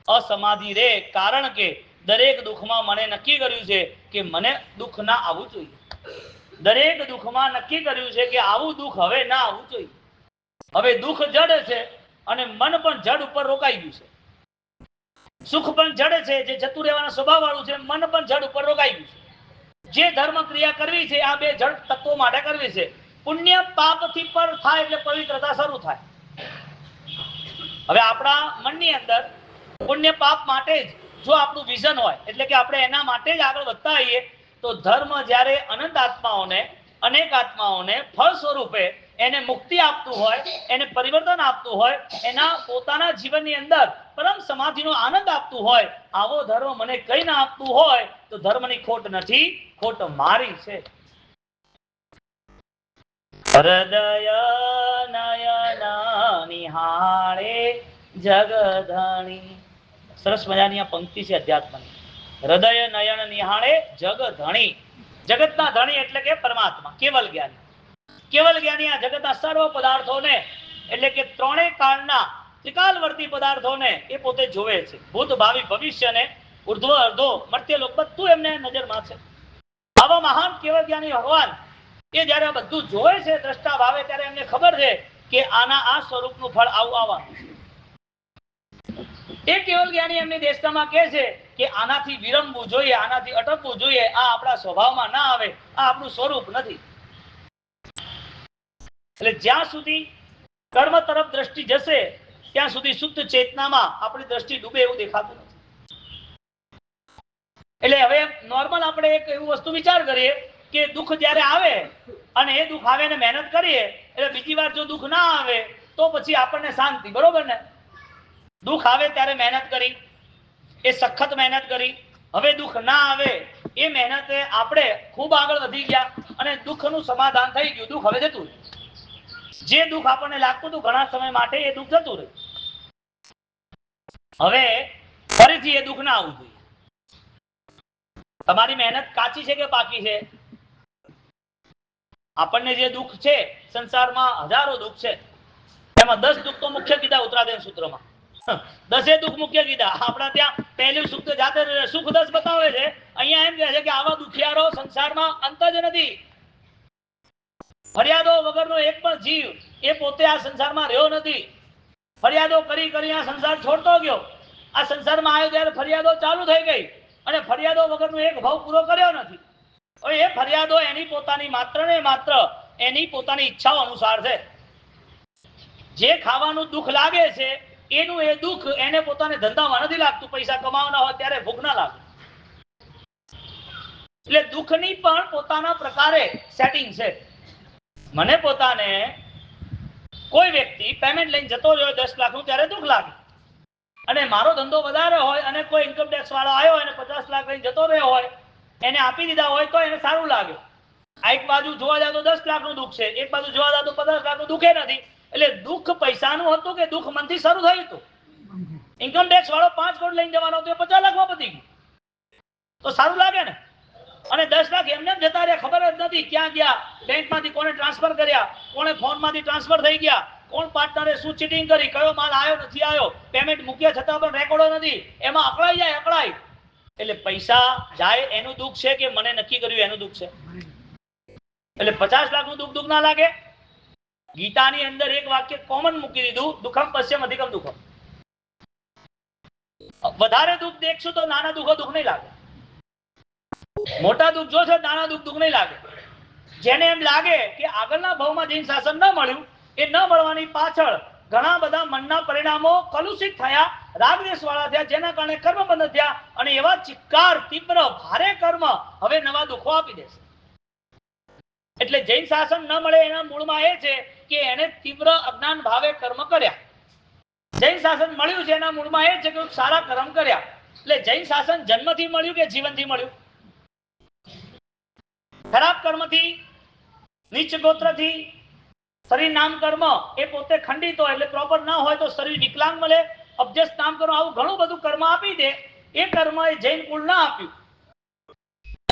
અસમાધિ રે, કારણ કે દરેક દુઃખમાં મને નક્કી કર્યું છે કે મને દુઃખ ના આવવું જોઈએ. દરેક દુઃખમાં નક્કી કર્યું છે કે આવું દુઃખ હવે ના આવવું જોઈએ. હવે દુઃખ જડ છે અને મન પણ જડ ઉપર રોકાઈ ગયું છે. સુખ પણ જડ છે, જે જતું રહેવાના સ્વભાવ વાળું છે, મન પણ જડ ઉપર રોકાઈ ગયું છે. જે ધર્મ ક્રિયા કરવી છે આ બે જડ તત્વો માટે કરવી છે. પુણ્ય પાપથી પર થાય એટલે પવિત્રતા શરૂ થાય. હવે આપણા મનની અંદર પુણ્ય પાપ માટે જ જો આપણું વિઝન હોય, એટલે કે આપણે એના માટે જ આગળ વધતા હોઈએ, તો ધર્મ જ્યારે અનંત આત્માઓને, અનેક આત્માઓને ફળ સ્વરૂપે એને મુક્તિ આપતું હોય, એને પરિવર્તન આપતું હોય, એના પોતાના જીવનની અંદર પરમ સમાધિનો આનંદ આપતું હોય, આવો ધર્મ મને કઈ ના આપતું હોય તો ધર્મની ખોટ નથી, ખોટ મારી છે. હૃદય નયન નિહાળે જગધણી. સરસ મજાની આ પંક્તિ છે અધ્યાત્મની. હૃદય નયન નિહાળે જગધણી. જગતના ધણી એટલે કે પરમાત્મા, કેવલ જ્ઞાની. કેવલ જ્ઞાની આ જગતના સર્વ પદાર્થોને, એટલે કે ત્રણેય કાળના ત્રિકાલવર્તી પદાર્થોને એ પોતે જોવે છે. ભૂત, ભાવિ, ભવિષ્યને, ઉર્ધ્વ, અર્ધો, મર્ત્યલોક બધું એમને નજરમાં છે. આવા મહાન કેવલ જ્ઞાની ભગવાન એ જ્યારે બધું જોવે છે દ્રષ્ટા ભાવે, ત્યારે એમને ખબર છે કે આના આ સ્વરૂપનું ફળ આવું આવવાનું છે. એ કેવલ જ્ઞાની એમની દેશનામાં કહે છે કે આનાથી વિરમવું જોઈએ, આનાથી અટકવું જોઈએ, આ આપણા સ્વભાવમાં ના આવે, આ આપણું સ્વરૂપ નથી. એટલે જ્યાં સુધી કર્મ તરફ દ્રષ્ટિ જશે ત્યાં સુધી શુદ્ધ ચેતનામાં આપણી દ્રષ્ટિ ડૂબે એવું દેખાતું નથી. એટલે હવે નોર્મલ આપણે એક એવું વસ્તુ વિચાર કરીએ કે દુઃખ જ્યારે આવે અને એ દુઃખ આવે ને મહેનત કરીએ, એટલે બીજી વાર જો દુઃખ ના આવે તો પછી આપણને શાંતિ, બરોબર ને? દુઃખ આવે ત્યારે મહેનત કરી, એ સખત મહેનત કરી, હવે દુઃખ ના આવે એ મહેનતે આપણે ખૂબ આગળ વધી ગયા અને દુઃખનું સમાધાન થઈ ગયું, દુઃખ હવે જતું રહ્યું. જે દુઃખ આપણને લાગતું હતું ઘણા સમય માટે એ દુઃખ જતું રહ્યું. હવે ફરીથી એ દુઃખ ના આવવું જોઈએ. તમારી મહેનત કાચી છે કે પાકી છે? આપણને જે દુઃખ છે સંસારમાં હજારો દુઃખ છે, એમાં 10 દુઃખ તો મુખ્ય કીધા ઉત્તરાધ્યાય સૂત્રમાં. 10 દુઃખ મુખ્ય કીધા. આપણા ત્યાં પહેલું સુખ તો જાતે સુખ 10 બતાવે છે, અહીંયા એમ કહે છે કે આવા દુખિયારો સંસારમાં અંત જ નથી. ફરિયાદો વગરનો એક પણ જીવ એ પોતે આ સંસારમાં રહ્યો નથી. ફરિયાદો કરી કરી આ સંસાર છોડતો ગયો. આ સંસારમાં આવ્યો ત્યારે ફરિયાદો ચાલુ થઈ ગઈ અને ફરિયાદો વગરનો એક ભાવ પૂરો કર્યો નથી. હવે એ ફરિયાદો એની પોતાની માત્ર ને માત્ર એની પોતાની ઈચ્છાઓ અનુસાર છે. જે ખાવાનું દુઃખ લાગે છે એનું એ દુઃખ એને પોતાને ધંધામાં નથી લાગતું. પૈસા કમાવાના હોય ત્યારે ભૂખ ના લાગે. એટલે દુઃખની પણ પોતાના પ્રકારે સેટિંગ છે. મને પોતાને કોઈ વ્યક્તિ પેમેન્ટ લઈને જતો રહ્યો 10 લાખનું ત્યારે દુઃખ લાગે, અને મારો ધંધો વધારે હોય અને કોઈ ઇન્કમ ટેક્સ વાળો આવ્યો અને 50 લાખ લઈને જતો રહ્યો હોય, એને આપી દીધા હોય તો એને સારું લાગે. આ એક બાજુ જોવા જાય તો 10 લાખનું દુઃખ છે, એક બાજુ જોવા જાય તો 50 લાખનું દુઃખે નથી. એટલે દુઃખ પૈસાનું હતું કે દુઃખ મનથી શરૂ થયું હતું? ઇન્કમ ટેક્સ વાળો 5 કરોડ લઈને જવાનો હતો, 50 લાખમાં પતી ગયું તો સારું લાગે ને? અને 10 લાખ એમને જતા રહ્યા, ખબર જ નથી ક્યાં ગયા, બેંકમાંથી કોને ટ્રાન્સફર કર્યા, કોને ફોનમાંથી ટ્રાન્સફર થઈ ગયા, કોણ પાર્ટનરે શું ચીટિંગ કરી, કયો માલ આવ્યો નથી આવ્યો, પેમેન્ટ મૂક્યા છતાં પણ રેકોર્ડો નથી, એમાં અકળાઈ જાય, અકળાય. એટલે પૈસા જાય એનું દુઃખ છે કે મને નક્કી કર્યું એનું દુઃખ છે? એટલે 50 લાખનું દુઃખ દુઃખ ના લાગે? ગીતાની અંદર એક વાક્ય કોમન મૂકી દીધું, દુઃખમ પશ્યમ અધિકમ દુઃખમ. વધારે દુઃખ દેખશું તો નાના દુઃખો દુઃખ નહીં લાગે. મોટા દુઃખ જો છે નાના દુઃખ દુઃખ નહીં લાગે. જેને એમ લાગે કે આગળના ભાવમાં જૈન શાસન ન મળ્યું, એ ન મળવાની પાછળ ઘણા બધા મનના પરિણામો કલુષિત થયા, રાગદ્વેષ વાળા થયા, જેના કારણે કર્મ બંધ થયા અને એવા ચિક્કાર તીવ્ર ભારે કર્મ હવે નવા દુઃખો આપી દેશે. એટલે જૈન શાસન ન મળે એના મૂળમાં એ છે કે એને તીવ્ર અજ્ઞાન ભાવે કર્મ કર્યા. જૈન શાસન મળ્યું છે એના મૂળમાં એ છે કે સારા કર્મ કર્યા. એટલે જૈન શાસન જન્મથી મળ્યું કે જીવનથી મળ્યું? ખરાબ કર્મથી, નીચ ગોત્રથી, શરીર નામ કર્મ એ પોતે ખંડિત હોય એટલે પ્રોપર ના હોય તો શરીર વિકલાંગ મળે, અબજસ નામ કર્મ, આવું ઘણું બધું કર્મ આપી દે. એ કર્મ એ જૈન કુળ ના આપ્યું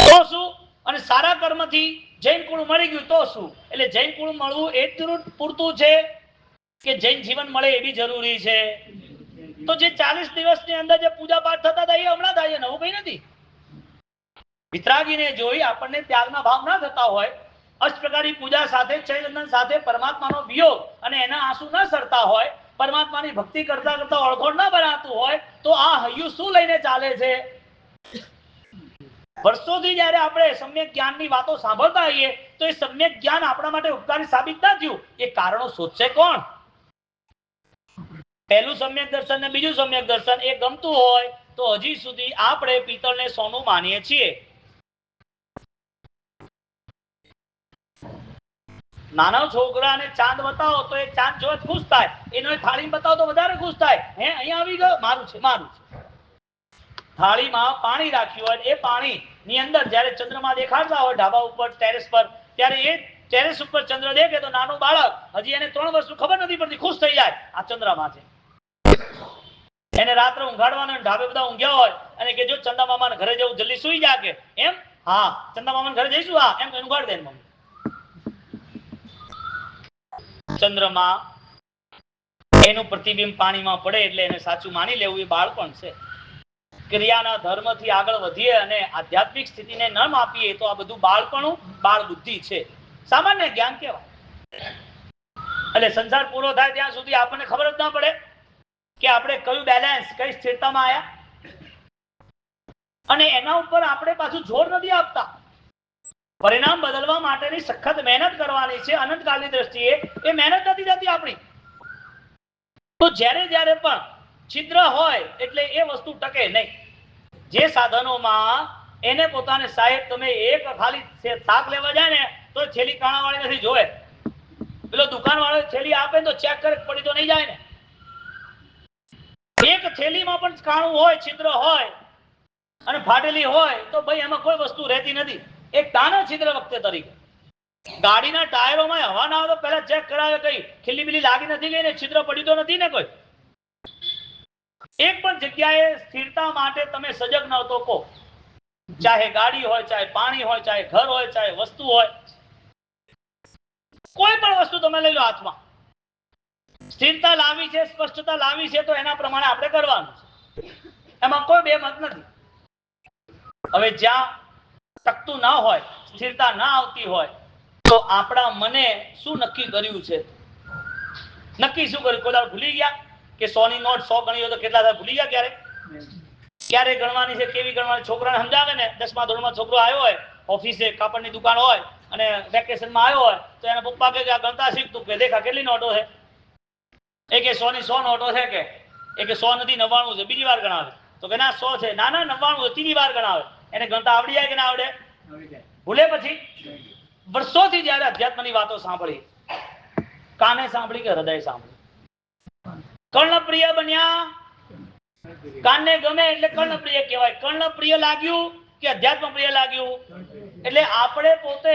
તો શું? અને સારા કર્મથી જૈન કુળ મળી ગયું તો શું? એટલે જૈન કુળ મળવું એ જ પૂરતું છે કે જૈન જીવન મળે એ બી જરૂરી છે? તો જે 40 દિવસની અંદર જે પૂજા પાઠ થતા હતા એ હમણાં થાય, નવું કઈ નથી. વિતરાગીને જોઈ આપણને ત્યાગના ભાવ ના થતા હોય, અષ્ટપ્રકારની પૂજા સાથે ચૈતન્ય સાથે પરમાત્માનો વિયોગ અને એના આંસુ ન સરતા હોય, પરમાત્માની ભક્તિ કરતા કરતા ઓળખોડ ના બનાતું હોય તો આ હૈયું શું લઈને ચાલે છે? વર્ષોથી જયારે આપણે સમ્યક જ્ઞાનની વાતો સાંભળતા હોઈએ તો એ સમ્યક જ્ઞાન આપણા માટે ઉપકારી સાબિત ના થયું. એ કારણો શોધશે કોણ? પહેલું સમ્યક દર્શન ને બીજું સમ્યક દર્શન એ ગમતું હોય તો હજી સુધી આપણે પિત્તળને સોનું માનીએ છીએ. નાના છોકરાને ચાંદ બતાવો તો એ ચાંદ જોવા ખુશ થાય, એનો થાળી બતાવો તો વધારે ખુશ થાય. હે અહીંયા આવી ગયો, મારું છે મારું છે. થાળીમાં પાણી રાખ્યું હોય, એ પાણી ની અંદર જયારે ચંદ્રમા દેખાડતા હોય ઢાબા ઉપર ટેરેસ પર, ત્યારે એ ટેરેસ ઉપર ચંદ્ર દેખે તો નાનું બાળક હજી એને 3 વર્ષનું ખબર નથી પડતી, ખુશ થઈ જાય આ ચંદ્રમા છે. એને રાત્રે ઊંઘાડવાના, ઢાબે બધા ઊંઘ્યા હોય અને કે જો ચંદા મામાના ઘરે જવું જલ્દી સુઈ જા કે એમ, હા ચંદા મામાના ઘરે જઈશું, હા એમ ઊંઘાડ દે મમ્મી. ચંદ્રમાં એનું પ્રતિબિંબ પાણીમાં પડે એટલે એને સાચું માની લેવું એ બાળપણ છે. ક્રિયાના ધર્મથી આગળ વધીએ અને આધ્યાત્મિક સ્થિતિને ન માપીએ તો આ બધું બાળપણું, બાળ બુદ્ધિ છે, સામાન્ય જ્ઞાન કહેવાય. એટલે સંસાર પૂરો થાય ત્યાં સુધી આપણને ખબર જ ના પડે કે આપણે કયું બેલેન્સ, કઈ સ્થિરતામાં આવ્યા, અને એના ઉપર આપણે પાછું જોર નથી આપતા. પરિણામ બદલવા માટેની સખત મહેનત કરવાની છે અનંતકાળની દ્રષ્ટિએ, એ મહેનત નથી થતી આપણી. તો જ્યારે જ્યારે પણ છિદ્ર હોય એટલે એ વસ્તુ ટકે નહીં. જે સાધનોમાં એને પોતાને સાહેબ તમે એક ખાલી શાક લેવા જાય ને તો થેલી કાણા વાળી નથી જોવે, પેલો દુકાન વાળો થેલી આપે તો ચેક કરે પડી તો નહીં જાય ને. એક થેલીમાં પણ કાણું હોય, છિદ્ર હોય અને ફાટેલી હોય તો ભાઈ એમાં કોઈ વસ્તુ રહેતી નથી. એક તાના છિદ્ર વખતે તરીકે ગાડીના ટાયરોમાં હવા ના આવે તો પહેલા ચેક કરાવે કઈ ખીલી બીલી લાગી નથી ગઈ ને છિદ્ર પડ્યું તો નથી ને કોઈ. એક પણ જગ્યાએ સ્થિરતા માટે તમે સજગ ન તો કહો, ચાહે ગાડી હોય, ચાહે પાણી હોય, ચાહે ઘર હોય, ચાહે વસ્તુ હોય, કોઈ પણ વસ્તુ તમે લઈ લો હાથમાં, સ્થિરતા લાવી છે, સ્પષ્ટતા લાવી છે તો એના પ્રમાણે આપણે કરવાનું છે, એમાં કોઈ બે મત નથી. હવે જ્યાં ટકતું ના હોય, સ્થિરતા ના આવતી હોય તો આપણા મને શું નક્કી કર્યું છે? નક્કી શું કર્યું? કોઈ દાડો ભૂલી ગયા કે 100 ની નોટ 100 ગણી હોય તો કેટલા થાય ભૂલી ગયા? ક્યારે ગણવાની છે, કેવી ગણવાની? છોકરાને સમજાવે ને, 10મા ધોરણમાં છોકરો આવ્યો હોય, ઓફિસે કાપડની દુકાન હોય અને વેકેશનમાં આવ્યો હોય તો એના પપ્પા કે આ ગણતા શીખ તું, કે દેખા કેટલી નોટો છે? એ કે 100 ની 100 નોટો છે કે? એ કે 100 નથી 99 છે. બીજી વાર ગણાવે તો કે ના 100 છે. ના ના 99 ત્રીજી વાર ગણાવે. એને ગણતા આવડી જાય કે ના આવડે? ભૂલે. પછી વર્ષોથી જયારે અધ્યાત્મની વાતો સાંભળી, કાને સાંભળી કે હૃદય સાંભળી, કર્ણપ્રિય બન્યા, કાનને ગમે એટલે કર્ણપ્રિય કહેવાય. કર્ણપ્રિય લાગ્યું કે અધ્યાત્મ પ્રિય લાગ્યું? એટલે આપણે પોતે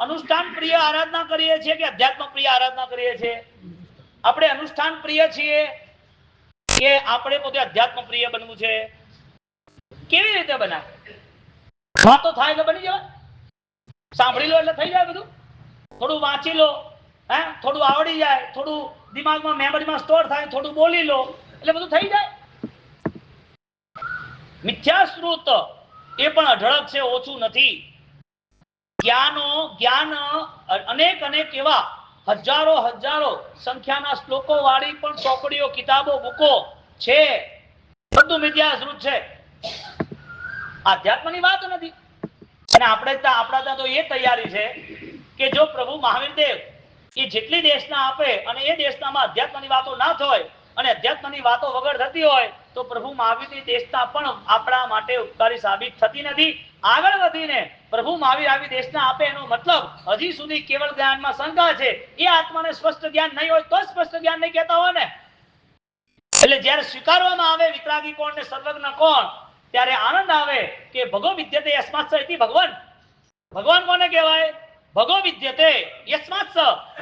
અનુષ્ઠાન પ્રિય આરાધના કરીએ છીએ કે અધ્યાત્મ પ્રિય આરાધના કરીએ છીએ? આપણે અનુષ્ઠાન પ્રિય છીએ કે આપણે પોતે અધ્યાત્મ પ્રિય બનવું છે? કેવી રીતે બનાય? વાતો થાય એટલે બની જવાય? સાંભળી લો એટલે થઈ જાય બધું? થોડું વાંચી લો, હે થોડું આવડી જાય, થોડું દિમાગમાં મેમરીમાં સ્ટોર થાય, થોડું બોલી લો એટલે બધું થઈ જાય? મિથ્યાશ્રુત એ પણ અઢળક છે, ઓછું નથી. જ્ઞાન અનેક અનેક એવા હજારો હજારો સંખ્યાના શ્લોકો વાળી પણ ચોપડીઓ, કિતાબો, બુકો છે, બધું મિથ્યાશ્રુત છે, આધ્યાત્મની વાત નથી. અને આપણા ત્યાં તો એ તૈયારી છે કે જો પ્રભુ મહાવીર દેવ એ જેટલી દેશના આપે અને એ દેશનામાં અધ્યાત્મની વાતો ના થાય અને અધ્યાત્મની વાતો વગર થતી હોય તો પ્રભુ મહાવીરની દેશના પણ આપણા માટે ઉપકારી સાબિત થતી નથી. આગળ વધીને પ્રભુ મહાવીર આવી દેશના આપે એનો મતલબ હજી સુધી કેવળ જ્ઞાનમાં શંકા છે. એ આત્માને સ્પષ્ટ જ્ઞાન નહીં હોય તો સ્પષ્ટ જ્ઞાન નહીં કહેતા હોય ને. એટલે જ્યારે સ્વીકારવામાં આવે વિતરાગી કોણ ને સર્વજ્ઞ કોણ, ત્યારે આનંદ આવે કે ભગો વિદ્યતે યસ્માત્ ઇતિ ભગવાન. ભગવાન કોને કહેવાય? ભગો વિદ્યતે યસ્માત્,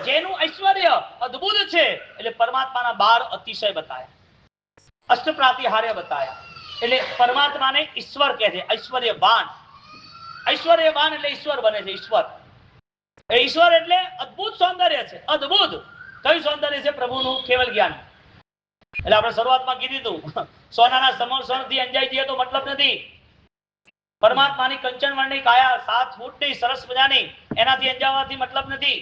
જેનું ઐશ્વર્ય અદ્ભુત છે. એટલે પરમાત્માના 12 અતિશય બતાયા, અષ્ટપ્રાતિહાર્ય બતાયા. એટલે પરમાત્માને ઈશ્વર કહે છે, ઐશ્વર્યવાન. ઐશ્વર્યવાન એટલે ઈશ્વર બને છે. ઈશ્વર એ ઈશ્વર એટલે અદ્ભુત સૌંદર્ય છે. અદ્ભુત કયું સૌંદર્ય છે? પ્રભુનું કેવલ જ્ઞાન. એટલે આપણે શરૂઆતમાં કીધું હતું, સોનાના સમોસણથી અંજાઈ જઈએ તો મતલબ નથી. પરમાત્માની કંચન વર્ણની કાયા 7 ફૂટની સરસ મજાની, એનાથી અંજાવવાથી મતલબ નથી.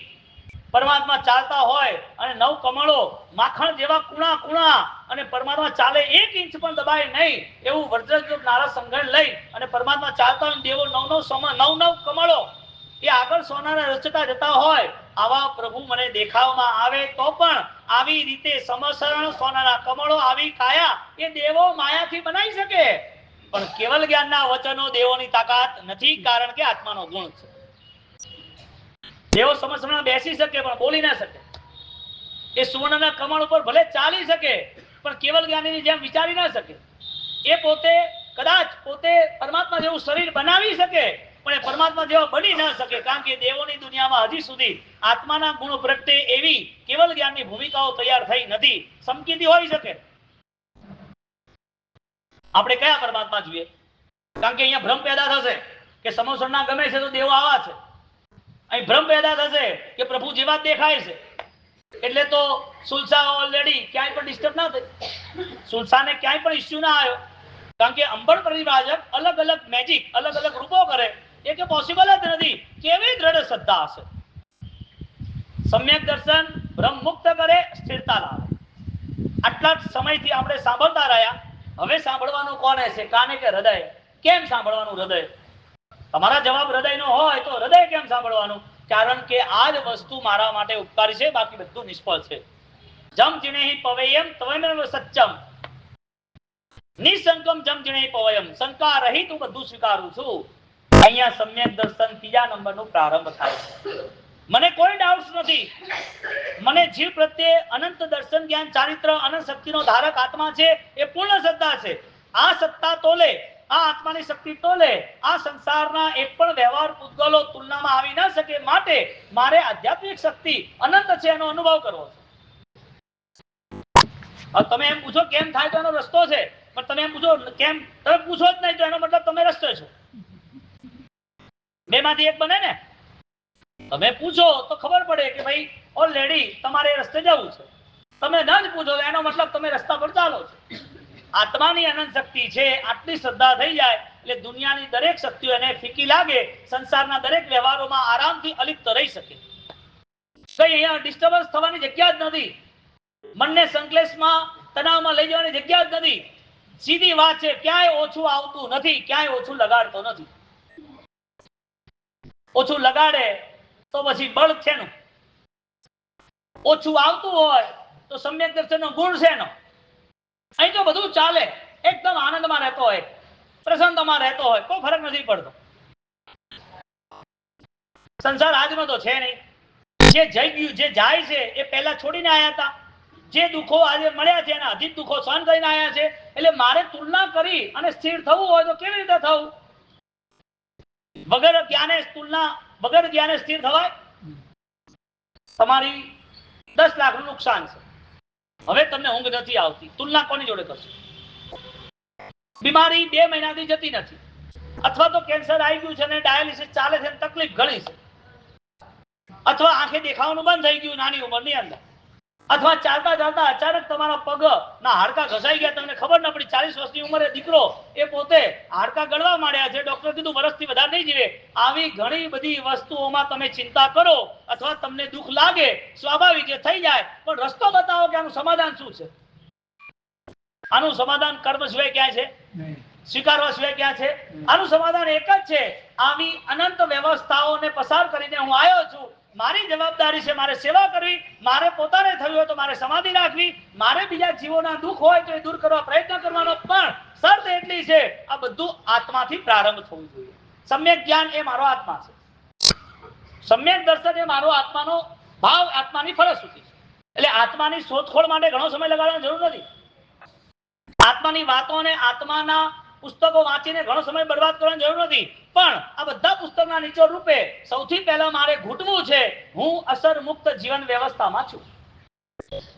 પરમાત્મા ચાલતા હોય અને 9 કમળો માખણ જેવા કુણા કુણા અને પરમાત્મા ચાલે 1 ઇંચ પણ દબાય નહીં એવું વજ્રજ્ઞ નારદ સંઘણ લઈ અને પરમાત્મા ચાલતા હોય દેવો 9 કમળો એ આગળ સોનાના રચતા જતા હોય આવા પ્રભુ મને દેખાવમાં આવે તો પણ આવી રીતે સમસરણ સોનાના કમળો આવી કાયા એ દેવો માયાથી બનાવી શકે પણ કેવલ જ્ઞાનના વચનો દેવોની તાકાત નથી કારણ કે આત્માનો ગુણ છે દેવો સમસરણ બેસી શકે પણ બોલી ના શકે એ સુવર્ણના કમળ ઉપર ભલે ચાલી શકે પણ કેવલ જ્ઞાનીની જેમ વિચારી ના શકે એ પોતે કદાચ પોતે પરમાત્મા જેવું શરીર બનાવી શકે પણ એ પરમાત્મા જેવો બની ન શકે કારણ કે દેવોની દુનિયામાં હજી સુધી આત્માના ગુણ પ્રત્યે એવી કેવલ જ્ઞાનની ભૂમિકાઓ તૈયાર થઈ નથી સમકીતી હોઈ શકે આપણે કયા પરમાત્મા જોઈએ કારણ કે અહીંયા ભ્રમ પેદા થશે કે સમસરના ગમે છે તો દેવો આવા છે અહીં ભ્રમ પેદા થશે કે પ્રભુ જેવા દેખાય છે એટલે તો સુલસા ઓલરેડી ક્યાંય પણ ડિસ્ટર્બ ના થઈ સુલસાને ક્યાંય પણ ઇશ્યુ ના આવ્યો કારણ કે અંબળ પરિવ્રાજક અલગ અલગ મેજિક અલગ અલગ રૂપો કરે એ કે પોસિબલ જ નથી કેવી દ્રઢ શ્રદ્ધા હશે સમ્યક દર્શન ભ્રમ મુક્ત કરે સ્થિરતા લાવે આટલા સમયથી આપણે સાંભળતા રહ્યા હવે સાંભળવાનું કોને છે કાને કે હૃદય કેમ સાંભળવાનું હૃદય તમારા જવાબ હૃદયનો હોય તો હૃદય કેમ સાંભળવાનું કારણ કે આ જ વસ્તુ મારા માટે ઉપકારી છે બાકી બધું નિષ્ફળ છે જમ જીણેહિ પવેયમ તવમેવ સત્યમ નિસંકમ જમ જીણેહિ પવયમ શંકા રહિત હું બધું સ્વીકારું છું અહીંયા સમ્યક દર્શન 3જા નંબરનો પ્રારંભ થાય છે મને કોઈ ડાઉટ નથી મને જીવ પ્રત્યે અનંત દર્શન જ્ઞાન ચારિત્ર અનંત શક્તિનો ધારક આત્મા છે એ પૂર્ણ સત્તા છે આ સત્તા તોલે આ આત્માની શક્તિ તોલે આ સંસારના એક પણ વ્યવહાર પૂતગલો તુલનામાં આવી ન શકે માટે મારે આધ્યાત્મિક શક્તિ અનંત છે એનો અનુભવ કરવો છે તમે એમ પૂછો કેમ થાય તો એનો રસ્તો છે પણ તમે એમ પૂછો કેમ તમે પૂછો જ નહીં તો એનો મતલબ તમે રસ્તે છો બેમાંથી એક બને ને તમે પૂછો તો ખબર પડે કે ભાઈ ઓલરેડી તમારે રસ્તે જવું છે તમે ન જ પૂછો એનો મતલબ તમે રસ્તા પર ચાલો છો આત્માની અનંત શક્તિ છે આટલી શ્રદ્ધા થઈ જાય એટલે દુનિયાની દરેક શક્તિઓ એને ફીકી લાગે સંસારના દરેક વ્યવહારોમાં આરામથી અલિપ્ત રહી શકે કઈ અહીંયા ડિસ્ટર્બન્સ થવાની જગ્યા જ નથી મનને સંકલેશમાં તણાવમાં લઈ જવાની જગ્યા જ નથી સીધી વાત છે ક્યાંય ઓછું આવતું નથી ક્યાંય ઓછું લગાડતો નથી ઓછું લગાડે તો પછી બળ છે નું ઓછું આવતું હોય તો સમ્યક દર્શનનો ગુણ છે નો અહીં તો બધું ચાલે એકદમ આનંદમાં રહેતો હોય પ્રસન્નતામાં રહેતો હોય કોઈ ફરક નથી પડતો સંસાર આજનો તો છે નહીં જે જઈ ગયું જે જાય છે એ પહેલા છોડીને આવ્યા હતા જે દુઃખો આજે મળ્યા છે એના અધિક દુઃખો સહન કરીને આવ્યા છે એટલે મારે તુલના કરી અને સ્થિર થવું હોય તો કેવી રીતે થવું વગર જ્ઞાને તુલના વગર જ્ઞાને સ્થિર થવાય તમારી 10 લાખનું નુકસાન છે હવે તમને ઊંઘ નથી આવતી તુલના કોની જોડે કરશો બીમારી 2 મહિનાથી જતી નથી અથવા તો કેન્સર આવી ગયું છે ને ડાયાલિસિસ ચાલે છે તકલીફ ઘણી છે અથવા આંખે દેખાવાનું બંધ થઈ ગયું નાની ઉંમરની અંદર અથવા ચાલતા ચાલતા અચાનક તમારા પગ ના હાડકા ઘસાઈ ગયા તમને ખબર ન પડી 40 વર્ષની ઉંમરે દીકરો એ પોતે હાડકા ગળવા માંડ્યા છે ડોક્ટર કીધું વર્ષથી વધારે નહીં જીવે આવી ઘણી બધી વસ્તુઓમાં તમે ચિંતા કરો અથવા તમને દુઃખ લાગે સ્વાભાવિક એ થઈ જાય પણ રસ્તો બતાવો કે આનું સમાધાન શું છે આનું સમાધાન કર્મ સિવાય ક્યાં છે સ્વીકારવા સિવાય ક્યાં છે આનું સમાધાન એક જ છે આવી અનંત વ્યવસ્થાઓને પસાર કરીને હું આવ્યો છું મારી જવાબદારી છે મારે સેવા કરવી મારે પોતાને થયું હોય તો મારે સમાધિ રાખવી મારે બીજા જીવોના દુઃખ હોય તો એ દૂર કરવા પ્રયત્ન કરવાનો પણ શરત એટલી છે આ બધું આત્માથી પ્રારંભ થવું જોઈએ સમ્યક જ્ઞાન એ મારો આત્મા છે સમ્યક દર્શન એ મારો આત્માનો ભાવ આત્માની ફલશ્રુતિ છે એટલે આત્માની શોધખોળ માટે ઘણો સમય લગાડવાની જરૂર નથી આત્માની વાતો અને આત્માના પુસ્તકો વાંચીને ઘણો સમય બરબાદ કરવાની જરૂર નથી પણ આ બધા પુસ્તકના નીચે રૂપે સૌથી પહેલા મારે ઘૂંટવું છે હું અસર મુક્ત જીવન વ્યવસ્થામાં છું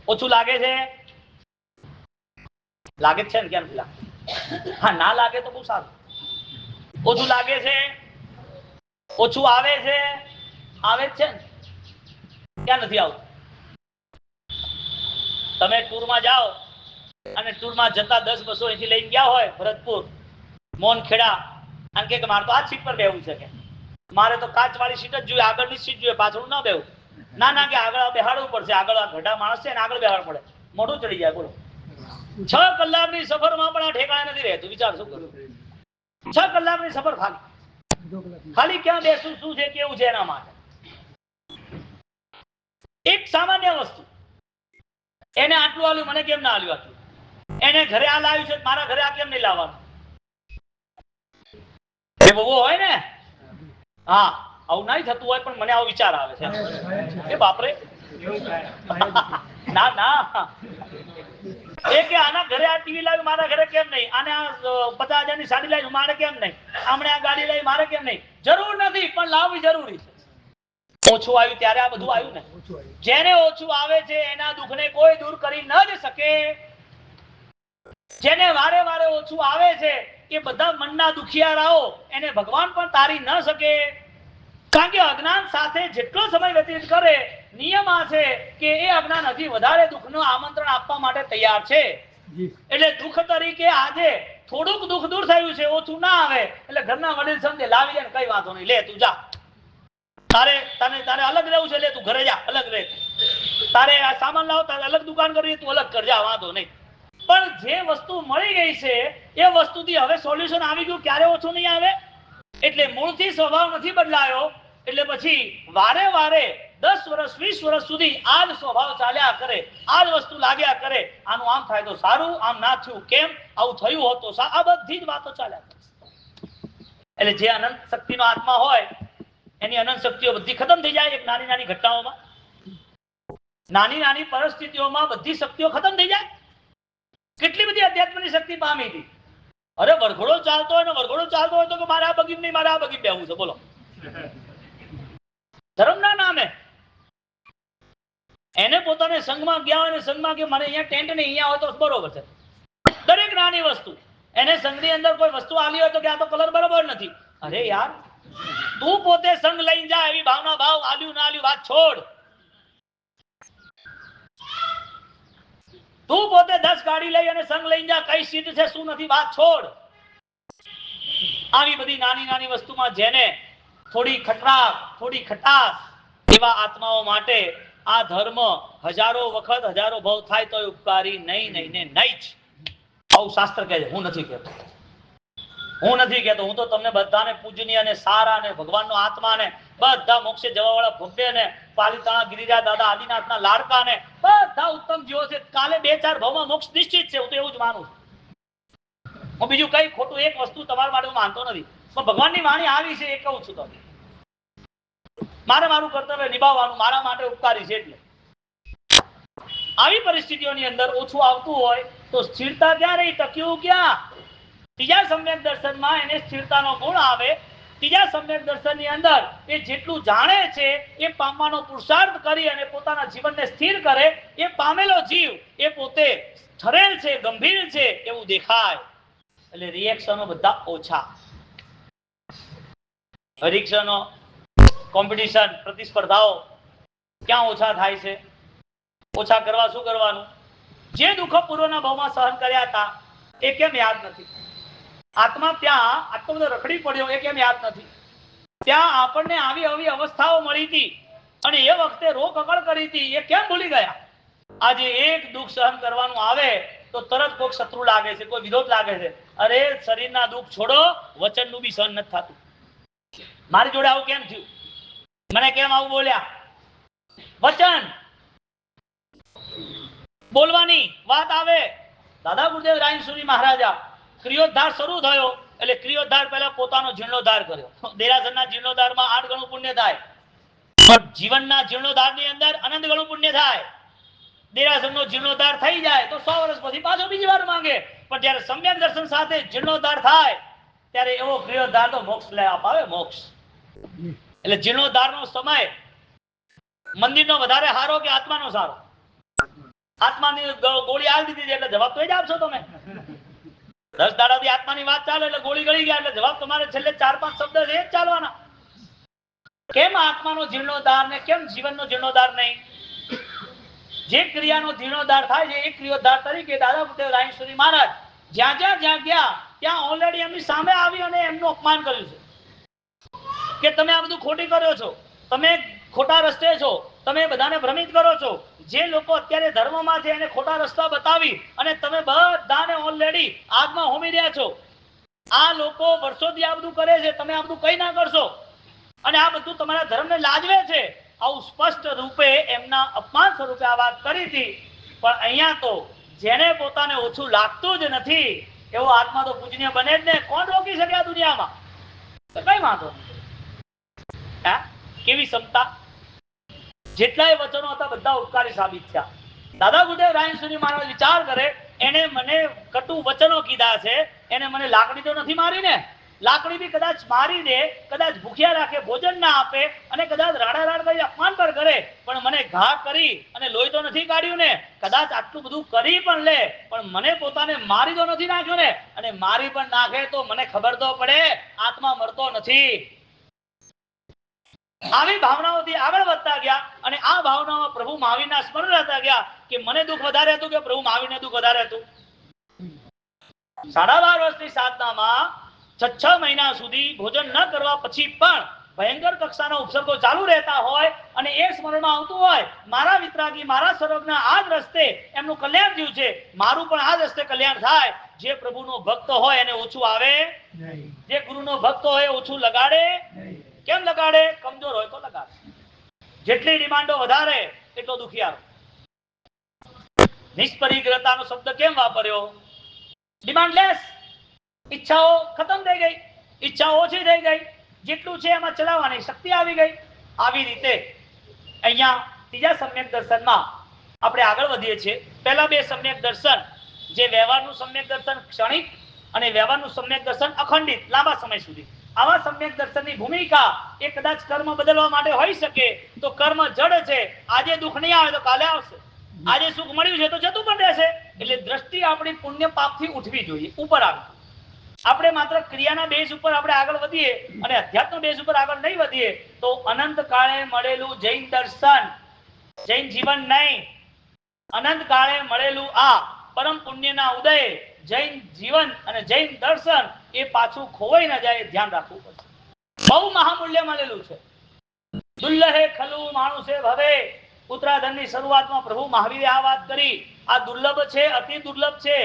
ઓછું લાગે છે લાગે છે ને કેમ લાગે હા ના લાગે તો બહુ સારું ઓછું લાગે છે ઓછું આવે છે ને ક્યાં નથી આવતું તમે ટૂરમાં જાઓ અને ટૂરમાં જતા 10 બસો અહીંથી લઈને ગયા હોય ભરતપુર મોનખેડા અને કે મારે તો આ સીટ પર બેહવું છે કે મારે તો કાચ વાળી સીટ જ જોઈએ આગળની સીટ જોઈએ પાછળ ના બેહવું ના ના કે આગળ બેહાડવું પડશે, આગળ આ ઘટા માણસ છે ને આગળ બેહાડવું પડે, મોઢું ચડી જાય. બોલો 6 કલાકની સફરમાં પણ આ ઠેકાણે નથી રહેતું. વિચાર શું કરું? 6 કલાકની સફર ખાલી ક્યાં બેસું, શું છે કેવું છે એના માટે. એક સામાન્ય વસ્તુ એને આટલું આલ્યું, મને કેમ ના આલ્યું આટલું? એને ઘરે આ લાવ્યું છે, મારા ઘરે આ કેમ નહીં લાવવાનું? એ બહુ હોય ને, હા આવું નહીં થતું હોય, પણ મને આવો વિચાર આવે છે કે બાપરે ના ના એ કે આના ઘરે આ ટીવી લાવ્યું, મારા ઘરે કેમ નહીં? આને આ 50,000 ની સાડી લાવી, મારે કેમ નહીં? આમણે આ ગાડી લાવી, મારે કેમ નહીં? જરૂર નથી, પણ લાવવી જરૂરી છે. ઓછું આવ્યું ત્યારે આ બધું આવ્યું ને. જેને ઓછું આવે છે એના દુઃખને કોઈ દૂર કરી ન જ શકે. જેને વારે વારે ઓછું આવે છે એ બધા મનના દુખિયારાઓ એને ભગવાન પણ તારી ન શકે. કારણ કે અજ્ઞાન સાથે જેટલો સમય વ્યતીત કરે, નિયમ આ છે કે એ અજ્ઞાન હજી વધારે દુઃખનું આમંત્રણ આપવા માટે તૈયાર છે. એટલે દુઃખ તરીકે આજે થોડુંક દુઃખ દૂર થયું છે, ઓછું ના આવે એટલે ઘરના વડીલ સમજે, લાવી જાય ને કઈ વાંધો નહીં, લે તું જા, તારે અલગ રહેવું છે, લે તું ઘરે જા, અલગ રહે. તારે આ સામાન લાવો, તારે અલગ દુકાન કરવી, તું અલગ કર, જા, વાંધો નહીં. પણ જે વસ્તુ મળી ગઈ છે એ વસ્તુથી હવે સોલ્યુશન આવી ગયું, ક્યારે ઓછું નહીં આવે. એટલે મૂળથી સ્વભાવ નથી બદલાયો, એટલે પછી વારે વારે 10 વર્ષ 20 વર્ષ સુધી આ જ સ્વભાવ ચાલ્યા કરે, આ જ વસ્તુ લાગ્યા કરે. આનું આમ થાય તો સારું, આમ ના થયું કેમ, આવું થયું હોત તો આ બધી જ વાતો ચાલ્યા કરે. એટલે જે અનંત શક્તિનો આત્મા હોય એની અનંત શક્તિઓ બધી ખતમ થઈ જાય એક નાની નાની ઘટનાઓમાં, નાની નાની પરિસ્થિતિઓમાં બધી શક્તિઓ ખતમ થઈ જાય. કેટલી બધી અધ્યાત્મની શક્તિ પામી હતી. અરે વરઘોડો ચાલતો હોય ને, વરઘોડો ચાલતો હોય તો કે મારે આ બગીમ નહીં, મારે આ બગીમ બેહવું છે. બોલો ધર્મના નામે એને પોતાને સંઘમાં ગયા હોય ને, સંઘમાં કે મને અહીંયા ટેન્ટ નહીં, અહીંયા હોય તો બરોબર છે. દરેક નાની વસ્તુ એને સંઘની અંદર કોઈ વસ્તુ આલી હોય તો કે આ તો કલર બરોબર નથી. અરે યાર, તું પોતે સંઘ લઈને જા, એવી ભાવના ભાવ, આલ્યું ના આલ્યું વાત છોડ. તું પોતે 10 ગાડી લઈ અને સંઘ લઈને જા, કઈ સિદ્ધ છે શું નથી વાત છોડ. આવી બધી નાની નાની વસ્તુમાં જેને થોડી ખટરાક, થોડી ખટાશ, એવા આત્માઓ માટે આ ધર્મ હજારો વખત હજારો ભવ થાય તો ઉપકારી નહીં નહીં ને નહીં જ. આવું શાસ્ત્ર કહે છે, હું નથી કહેતો. હું નથી કહેતો. હું તો તમને બધાને પૂજનીય અને સારા અને ભગવાનનો આત્મા ને બધા મોક્ષે જવા વાળા ભવ્ય ને પાલિતાણા ગિરિજા દાદા આદિનાથના લાડકા ને બધા ઉત્તમ જીવો છે. કાલે 2-4 ભાવમાં મોક્ષ નિશ્ચિત છે. હું તો એવું જ માનું છું. હું બીજું કઈ ખોટું એક વસ્તુ તમારા માટે હું માનતો નથી, પણ ભગવાનની વાણી આવી છે એ કહું છું. તમને મારે મારું કર્તવ્ય નિભાવવાનું, મારા માટે ઉપકારી છે. એટલે આવી પરિસ્થિતિઓની અંદર ઓછું આવતું હોય તો સ્થિરતા ક્યાં રહી, ટક્યું ક્યાં? ત્રીજા સમ્યક દર્શનમાં એને સ્થિરતાનો ગુણ આવે. ત્રીજા સમ્યક દર્શનની અંદર એ જેટલું જાણે છે એ પામવાનો પુરુષાર્થ કરી અને પોતાના જીવનને સ્થિર કરે, એ પામેલો જીવ એ પોતે ઠરેલ છે, ગંભીર છે એવું દેખાય. એટલે રિએક્શનો બધા ઓછા. પરીક્ષાનો કોમ્પિટિશન, પ્રતિસ્પર્ધાઓ ક્યાં ઓછા થાય છે? ઓછા કરવા શું કરવાનું? જે દુઃખો પૂર્વના ભાવમાં સહન કર્યા હતા એ કેમ યાદ નથી? આત્મા ત્યાં આટલો બધો રખડી પડ્યો એ કેમ યાદ નથી? ત્યાં આપણને આવી આવી અવસ્થાઓ મળી હતી અને એ વખતે રોક અકળ કરી હતી એ કેમ ભૂલી ગયા? આજે એક દુઃખ સહન કરવાનું આવે તો તરત કોઈ શત્રુ લાગે છે, કોઈ વિરોધ લાગે છે. અરે શરીરના દુઃખ છોડો, વચનનું બી સહન નથી થતું. મારી જોડે આવું કેમ થયું? મને કેમ આવું બોલ્યા? વચન બોલવાની વાત આવે. દાદા ગુરુદેવ રાયસુરી મહારાજા ક્રિયોદ્ધાર શરૂ થયો એટલે ક્રિયોદ્ધાર પહેલા પોતાનો જીર્ણોદ્ધાર કર્યો. દેરાસરના જીર્ણોદ્ધારમાં 8 ગણું પુણ્ય થાય, પણ જીવનના જીર્ણોદ્ધારની અંદર અનંત ગણું પુણ્ય થાય. દેરાસરનો જીર્ણોદ્ધાર થઈ જાય તો 100 વર્ષ પછી પાછો બીજી વાર માંગે, પણ જ્યારે સમ્યક દર્શન સાથે જીર્ણોદ્ધાર થાય ત્યારે એવો ક્રિયોદ્ધાર તો મોક્ષ લઈ અપાવે. મોક્ષ એટલે જીર્ણોદ્ધારનો સમય મંદિરનો વધારે સારો કે આત્માનો સારો? આત્માની ગોળી આલી દીધી છે એટલે જવાબ તો એ જ આપશો તમે. 10 દાડાથી આત્માની વાત ચાલે એટલે ગોળી ગળી ગયા એટલે જવાબ તમારે છેલ્લે 4-5 શબ્દ છે એ જ ચાલવાના. કેમ આત્માનો જીર્ણોદ્ધાર ને કેમ જીવનનો જીર્ણોદ્ધાર નહીં? જે ક્રિયાનો જીર્ણોદ્ધાર થાય છે એ ક્રિયોદ્ધાર તરીકે દાદા ગુરુદેવ રાયસુરી મહારાજ જ્યાં ગયા ત્યાં ઓલરેડી એમની સામે આવી અને એમનું અપમાન કર્યું છે કે તમે આ બધું ખોટી કર્યો છો, તમે ખોટા રસ્તે છો, તમે બધાને ભ્રમિત કરો છો. જે લોકો અત્યારે ધર્મમાં છે એને ખોટા રસ્તા બતાવી અને તમે બધાને ઓલરેડી આગમાં હોમી રહ્યા છો. આ લોકો વર્ષોથી આ બધું કરે છે, તમે આ બધું કઈ ના કરશો અને આ બધું તમારા ધર્મને લાજવે છે. આવું સ્પષ્ટ રૂપે એમના અપમાન સ્વરૂપે આ વાત કરી હતી. પણ અહીંયા તો જેને પોતાને ઓછું લાગતું જ નથી એવો આત્મા તો પૂજનીય બને જ ને. કોણ રોકી શકે આ દુનિયામાં? કઈ વાંધો નહીં. કેવી ક્ષમતા! જેટલાય વચનો હતા બધા ઉપકારી સાબિત થયા. દાદા ગુરુદેવ રાયણ સુરી મહારાજ વિચાર કરે, એને મને કટુ વચનો કીધા છે, એને મને લાકડી તો નથી મારી ને? લાકડી બી કદાચ મારી દે, કદાચ ભૂખ્યા રાખે, ભોજન ના આપે અને કદાચ રાડારાડ કરી અપમાન પર કરે, પણ મને ઘા કરી અને લોહી તો નથી કાઢ્યું ને? કદાચ આટલું બધું કરી પણ લે પણ મને પોતાને મારી તો નથી નાખ્યું ને? અને મારી પણ નાખે તો મને ખબર તો પડે આત્મા મરતો નથી. આવી ભાવનાઓથી આગળ વધતા ગયા અને આ ભાવનામાં પ્રભુ મહાવીરના સ્મરણ રહેતા ગયા કે મને દુઃખ વધારે હતું કે પ્રભુ મહાવીરને દુઃખ વધારે હતું? 12.5 વર્ષની સાધનામાં 6 મહિના સુધી ભોજન ન કરવા પછી પણ ભયંકર કક્ષાના ઉપસર્ગો ચાલુ રહેતા હોય અને એ સ્મરણમાં આવતું હોય મારા વિતરાગી મારા સર્વજ્ઞ આ જ રસ્તે એમનું કલ્યાણ થયું છે, મારું પણ આ જ રસ્તે કલ્યાણ થાય. જે પ્રભુનો ભક્ત હોય એને ઓછું આવે નહીં. જે ગુરુનો ભક્ત હોય ઓછું લગાડે નહીં. કેમ લગાડે? કમજોર હોય તો લગાડે. જેટલી ડિમાન્ડો વધારે એટલો દુખિયારો. નિષ્પરિગ્રહતાનો શબ્દ કેમ વાપર્યો? ડિમાન્ડલેસ. ઈચ્છાઓ ખતમ થઈ ગઈ, ઈચ્છાઓ ઓછી થઈ ગઈ, જેટલું છે એમાં ચલાવવાની શક્તિ આવી ગઈ. આવી રીતે અહીંયા ત્રીજા સમ્યક દર્શનમાં આપણે આગળ વધીએ છીએ. પહેલા બે સમ્યક દર્શન, જે વ્યવહારનું સમ્યક દર્શન ક્ષણિક અને વ્યવહારનું સમ્યક દર્શન અખંડિત લાંબા સમય સુધી. આવા સમ્યક દર્શનની ભૂમિકા એ કદાચ કર્મ બદલવા માટે હોઈ શકે. તો કર્મ જડ છે, આજે દુઃખ નહીં આવે તો કાલે આવશે, આજે સુખ મળ્યું છે તો જતું પણ રહેશે. એટલે દ્રષ્ટિ આપણી પુણ્ય પાપથી ઉઠવી જોઈએ, ઉપર આવી. આપણે માત્ર ક્રિયાના બેઝ ઉપર આપણે આગળ વધીએ અને અધ્યાત્મ બેઝ ઉપર આગળ નહીં વધીએ તો અનંત કાળે મળેલું જૈન દર્શન, જૈન જીવન નહીં, અનંત કાળે મળેલું આ પરમ પુણ્યના ઉદય જૈન જીવન અને જૈન દર્શન એ પાછું ખોવાઈ ન જાય, ધ્યાન રાખવું પડશે. બહુ મહામૂલ્ય મળેલું છે. દુર્લભે ખલુ માણુસે ભવે. ઉત્તરાધનની શરૂઆતમાં પ્રભુ મહાવીરે આ વાત કરી. આ દુર્લભ છે, અતિ દુર્લભ છે,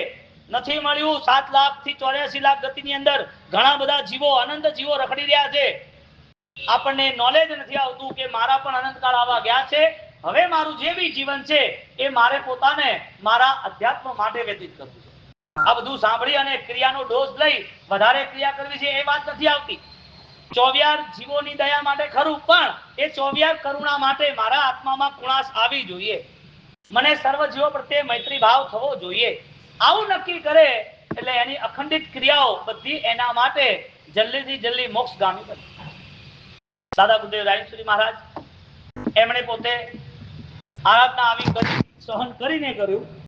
નથી મળ્યું. 7 લાખ થી 84 લાખ ગતિની અંદર ઘણા બધા જીવો, અનંત જીવો રખડી રહ્યા છે. આપણને નોલેજ નથી આવતું કે મારા પણ અનંતકાળ આવા ગયા છે. હવે મારું જે બી જીવન છે એ મારે પોતાને મારા અધ્યાત્મ માટે વ્યતીત કરવું છે. આ બધું સાંભળી અને ક્રિયાનો ડોઝ લઈ વધારે ક્રિયા કરવી છે એ વાત નથી આવતી. 24 જીવોની દયા માટે ખરું, પણ એ 24 કરુણા માટે મારા આત્મામાં કુણાશ આવી જોઈએ. મને સર્વ જીવો પ્રત્યે મૈત્રી ભાવ થવો જોઈએ. આવું નક્કી કરે એટલે એની અખંડિત ક્રિયાઓ બધી એના માટે જલ્દીથી જલ્દી મોક્ષગામી બને. દાદા ગુરુદેવ રાયસુરી મહારાજ એમણે પોતે આરાધના આવી કરી, સહન કરીને કર્યું.